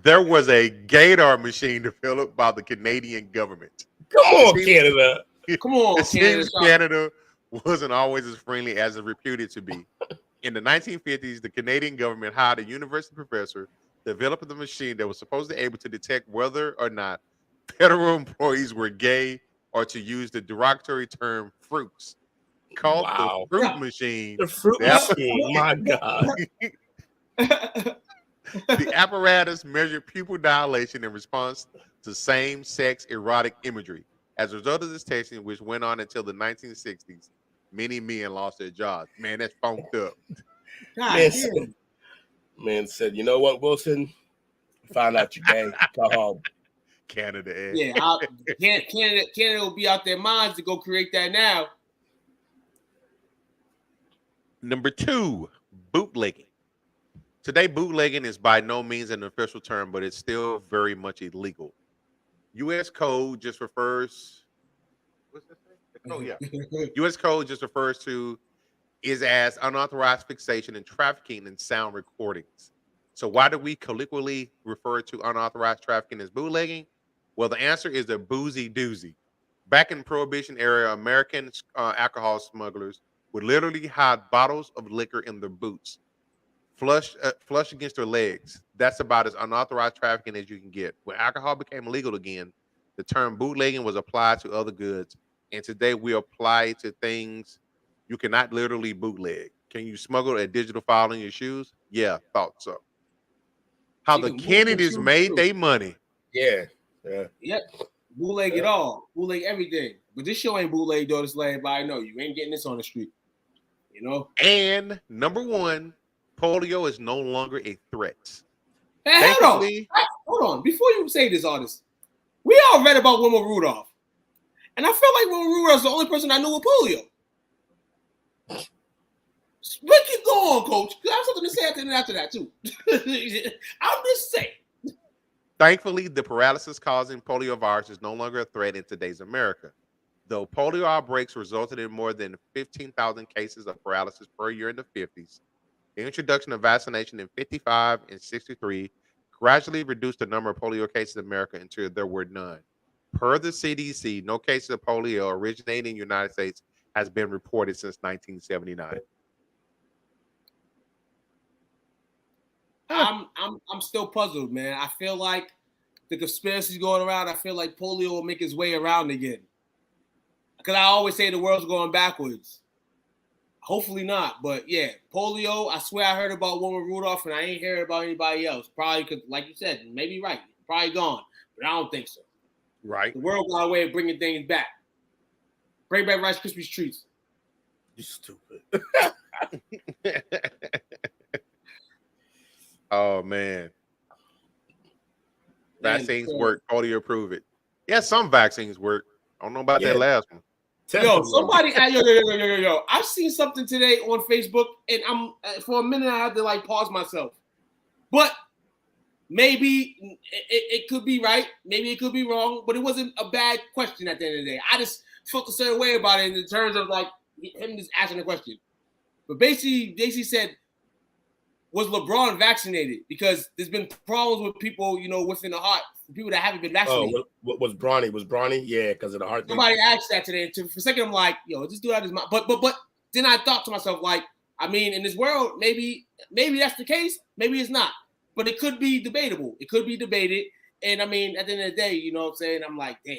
There was a gaydar machine developed by the Canadian government. Come on, Canada. Come on, Canada wasn't always as friendly as it reputed to be. In the 1950s, the Canadian government hired a university professor to develop the machine that was supposed to be able to detect whether or not federal employees were gay, or to use the derogatory term fruits. Called the fruit machine. The fruit machine, my God. The apparatus measured pupil dilation in response to same-sex erotic imagery. As a result of this testing, which went on until the 1960s, many men lost their jobs. Man, that's funked up. Man said, you know what, Wilson? Find out you're gay. Go home. Canada. Yeah, Canada will be out their minds to go create that now. Number 2, bootlegging. Today, bootlegging is by no means an official term, but it's still very much illegal. U.S. Code just refers. What's that say? Oh yeah. U.S. Code just refers to is as unauthorized fixation and trafficking in sound recordings. So why do we colloquially refer to unauthorized trafficking as bootlegging? Well, the answer is a boozy doozy. Back in Prohibition era, American alcohol smugglers would literally hide bottles of liquor in their boots, flush against their legs. That's about as unauthorized trafficking as you can get. When alcohol became legal again, the term bootlegging was applied to other goods, and today we apply it to things you cannot literally bootleg. Can you smuggle a digital file in your shoes? Yeah, thought so. How the Kennedys made their money. Yeah. Yep. Bootleg it all. Bootleg everything. But this show ain't bootleg, though. Just let everybody know. You ain't getting this on the street. And number 1, polio is no longer a threat. Hey, hold on. Before you say this, artist, we all read about Wilma Rudolph. And I felt like Wilma Rudolph's the only person I knew with polio. But keep going, Coach. I have something to say after that, too. I'm just saying. Thankfully, the paralysis causing polio virus is no longer a threat in today's America. Though polio outbreaks resulted in more than 15,000 cases of paralysis per year in the 50s, the introduction of vaccination in 55 and 63 gradually reduced the number of polio cases in America until there were none. Per the CDC, no cases of polio originating in the United States has been reported since 1979. I'm still puzzled, man. I feel like the conspiracy's going around. I feel like polio will make its way around again. Because I always say the world's going backwards. Hopefully not, but yeah, polio. I swear I heard about one with Rudolph, and I ain't heard about anybody else. Probably because, like you said, maybe right, probably gone, but I don't think so. Right. The world got a way of bringing things back. Bring back Rice Krispies treats. You stupid. Oh man. Vaccines work. Polio prove it. Yeah, some vaccines work. I don't know about that last one. Yo, somebody, yo. I've seen something today on Facebook, and I'm for a minute I had to like pause myself. But maybe it could be right, maybe it could be wrong, but it wasn't a bad question at the end of the day. I just felt a certain way about it in terms of like him just asking the question. But basically said, was LeBron vaccinated? Because there's been problems with people, within the heart, people that haven't been vaccinated. Oh, what was Bronny? Was Bronny? Yeah, because of the heart thing. Somebody asked that today. And for a second, I'm like, yo, this dude out of his mind. But then I thought to myself, like, I mean, in this world, maybe that's the case. Maybe it's not. But it could be debatable. It could be debated. And I mean, at the end of the day, you know what I'm saying? I'm like, damn,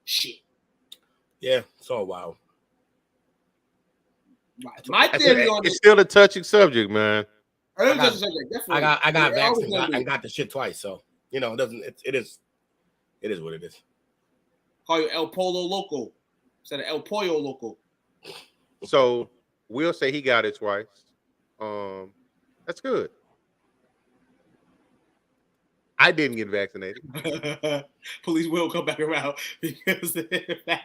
shit. Yeah, it's all wild. Right. My theory on it's still a touching subject, man. I got vaccinated. I got the shit twice, so it doesn't. It is what it is. Call you El Polo Loco instead of El Pollo Loco. So we'll say he got it twice. That's good. I didn't get vaccinated. Police will come back around because that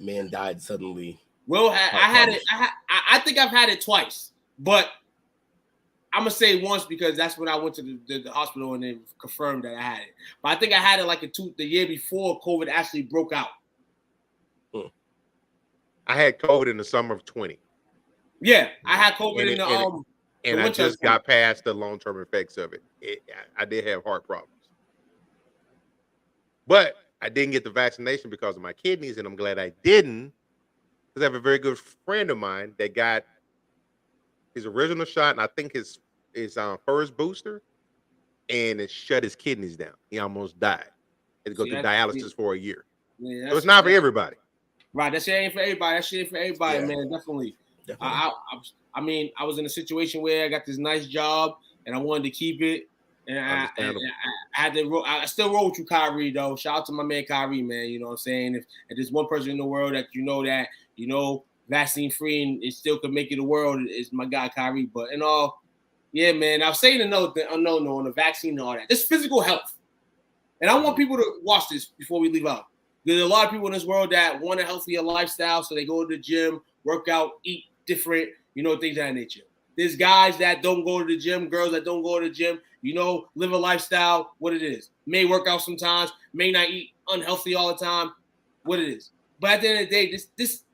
man died suddenly. Will I had it. I think I've had it twice, but I'm gonna say once because that's when I went to the hospital and they confirmed that I had it. But I think I had it like the year before COVID actually broke out. I had COVID in the summer of 20. Yeah, I had COVID and I just got past the long-term effects of it. I did have heart problems, but I didn't get the vaccination because of my kidneys, and I'm glad I didn't. Because I have a very good friend of mine that got his original shot, and I think his first booster, and it shut his kidneys down. He almost died. Had to go through dialysis for a year. Yeah, so it's not for everybody. Right, that shit ain't for everybody. That shit ain't for everybody, man. Definitely. I mean, I was in a situation where I got this nice job, and I wanted to keep it. And I had to. I still roll with you, Kyrie, though. Shout out to my man Kyrie, man. You know what I'm saying? If there's one person in the world that vaccine free and it still could make it a world, is my guy Kyrie. But in all, yeah, man. I was saying no on the vaccine and all that. This physical health, and I want people to watch this before we leave out. There's a lot of people in this world that want a healthier lifestyle, so they go to the gym, work out, eat different, things of that nature. There's guys that don't go to the gym, girls that don't go to the gym, live a lifestyle, what it is. May work out sometimes, may not eat unhealthy all the time, what it is. But at the end of the day,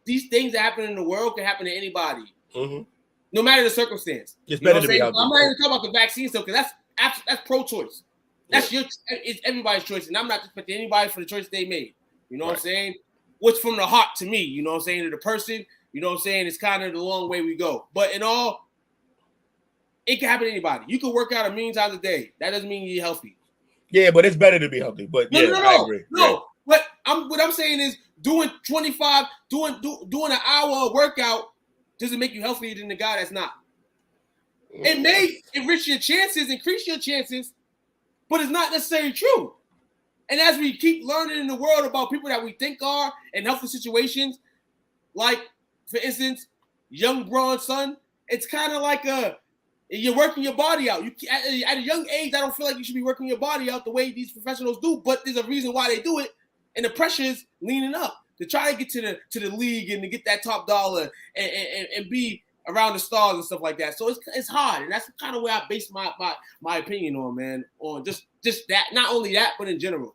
these things that happen in the world can happen to anybody, no matter the circumstance. It's better to be healthy. I'm not even talking about the vaccine stuff because that's pro-choice. That's it's everybody's choice, and I'm not expecting anybody for the choice they made. You know what I'm saying? What's from the heart to me, you know what I'm saying, to the person, you know what I'm saying, it's kind of the long way we go. But in all, it can happen to anybody. You can work out a million times a day. That doesn't mean you're healthy. Yeah, but it's better to be healthy. But I agree. No. What I'm saying is doing an hour of workout doesn't make you healthier than the guy that's not. It may increase your chances, but it's not necessarily true. And as we keep learning in the world about people that we think are in healthy situations, like, for instance, young Braun's son, it's kind of like you're working your body out. At a young age, I don't feel like you should be working your body out the way these professionals do, but there's a reason why they do it, and the pressure is leaning up to try to get to the league and to get that top dollar and be around the stars and stuff like that. So it's hard, and that's kind of where I base my opinion on, man, on just that. Not only that, but in general.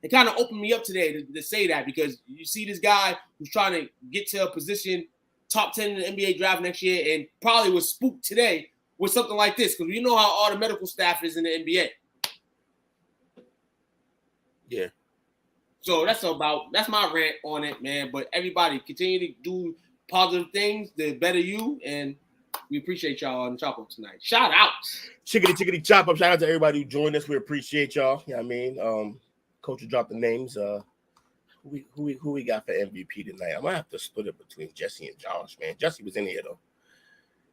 it kind of opened me up today to say that, because you see this guy who's trying to get to a position top 10 in the NBA draft next year and probably was spooked today with something like this, because you know how all the medical staff is in the NBA. Yeah. So that's my rant on it, man. But everybody continue to do positive things, the better you, and we appreciate y'all on the Chop Up tonight. Shout out. Chickity chop up. Shout out to everybody who joined us. We appreciate y'all. You know what I mean? Coach will drop the names. Who we got for MVP tonight? I'm gonna have to split it between Jesse and Josh, man. Jesse was in here though.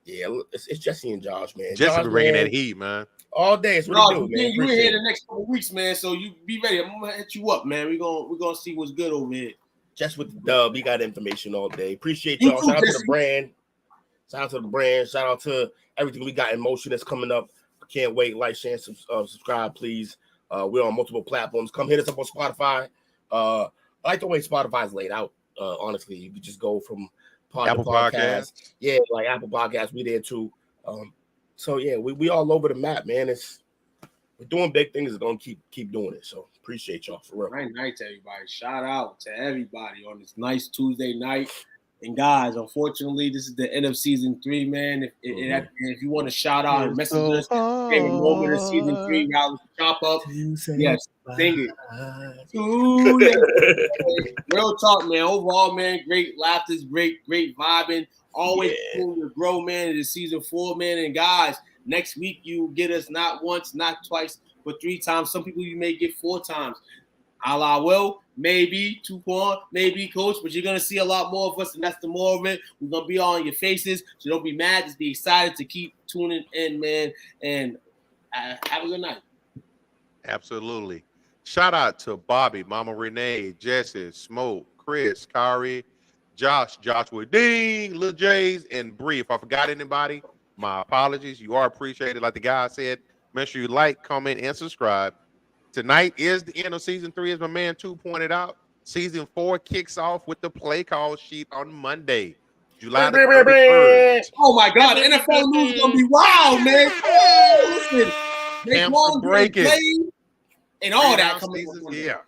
Yeah, it's Jesse and Josh, man. Jesse be bringing that heat, man. All day. It's what he do, man. You in here the next couple weeks, man. So you be ready. I'm gonna hit you up, man. We're gonna see what's good over here. Just with the dub, he got information all day. Appreciate y'all. Shout out to the brand. Shout out to the brand. Shout out to everything we got in motion that's coming up. Can't wait. Like, share, subscribe, please. We're on multiple platforms. Come hit us up on Spotify. I like the way Spotify's laid out. Honestly, you could just go from Apple Podcasts. Yeah, like Apple Podcasts, we there too. So yeah, we all over the map, man. We're doing big things. It's gonna keep doing it. So appreciate y'all for real. Great night to everybody. Shout out to everybody on this nice Tuesday night. And guys, unfortunately, this is the end of season 3, man. If you want to shout out and message us, hey, moment of season 3, now Chop Up. Yes, sing it. Real talk, man. Overall, man, great laughter, great vibing. Always cool to grow, man. It is season 4, man. And guys, next week you get us not once, not twice, but 3 times. Some people you may get 4 times. Allah will, maybe Tupac, maybe Coach, but you're gonna see a lot more of us, and that's the more of it. We're gonna be all on your faces, so don't be mad. Just be excited to keep tuning in, man. And have a good night. Absolutely. Shout out to Bobby, Mama Renee, Jesse, Smoke, Chris, Kari, Joshua Dean, Lil J's, and Bree. If I forgot anybody, my apologies. You are appreciated. Like the guy said, make sure you like, comment, and subscribe. Tonight is the end of season 3, as my man 2 pointed out. Season 4 kicks off with the play call sheet on Monday, July the 23rd. Oh my God, the NFL news is gonna be wild, man. Listen, Camps breaking and all that coming. Yeah,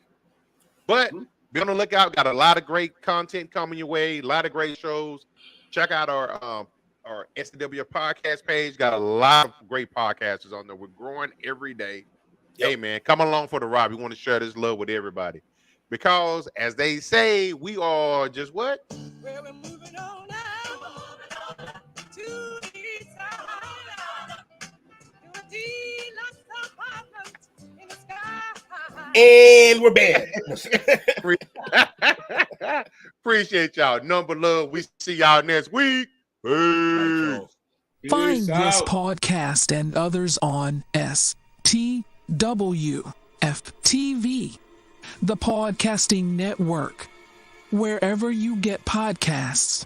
but be on the lookout. Got a lot of great content coming your way. A lot of great shows. Check out our SW podcast page. Got a lot of great podcasters on there. We're growing every day. Yep. Hey, man, come along for the ride. We want to share this love with everybody. Because, as they say, we are just what? Well, we're moving on now to the side. In the sky. And we're back. Appreciate y'all. Number love. We see y'all next week. Peace. Find this podcast and others on STWFTV, the Podcasting Network, wherever you get podcasts.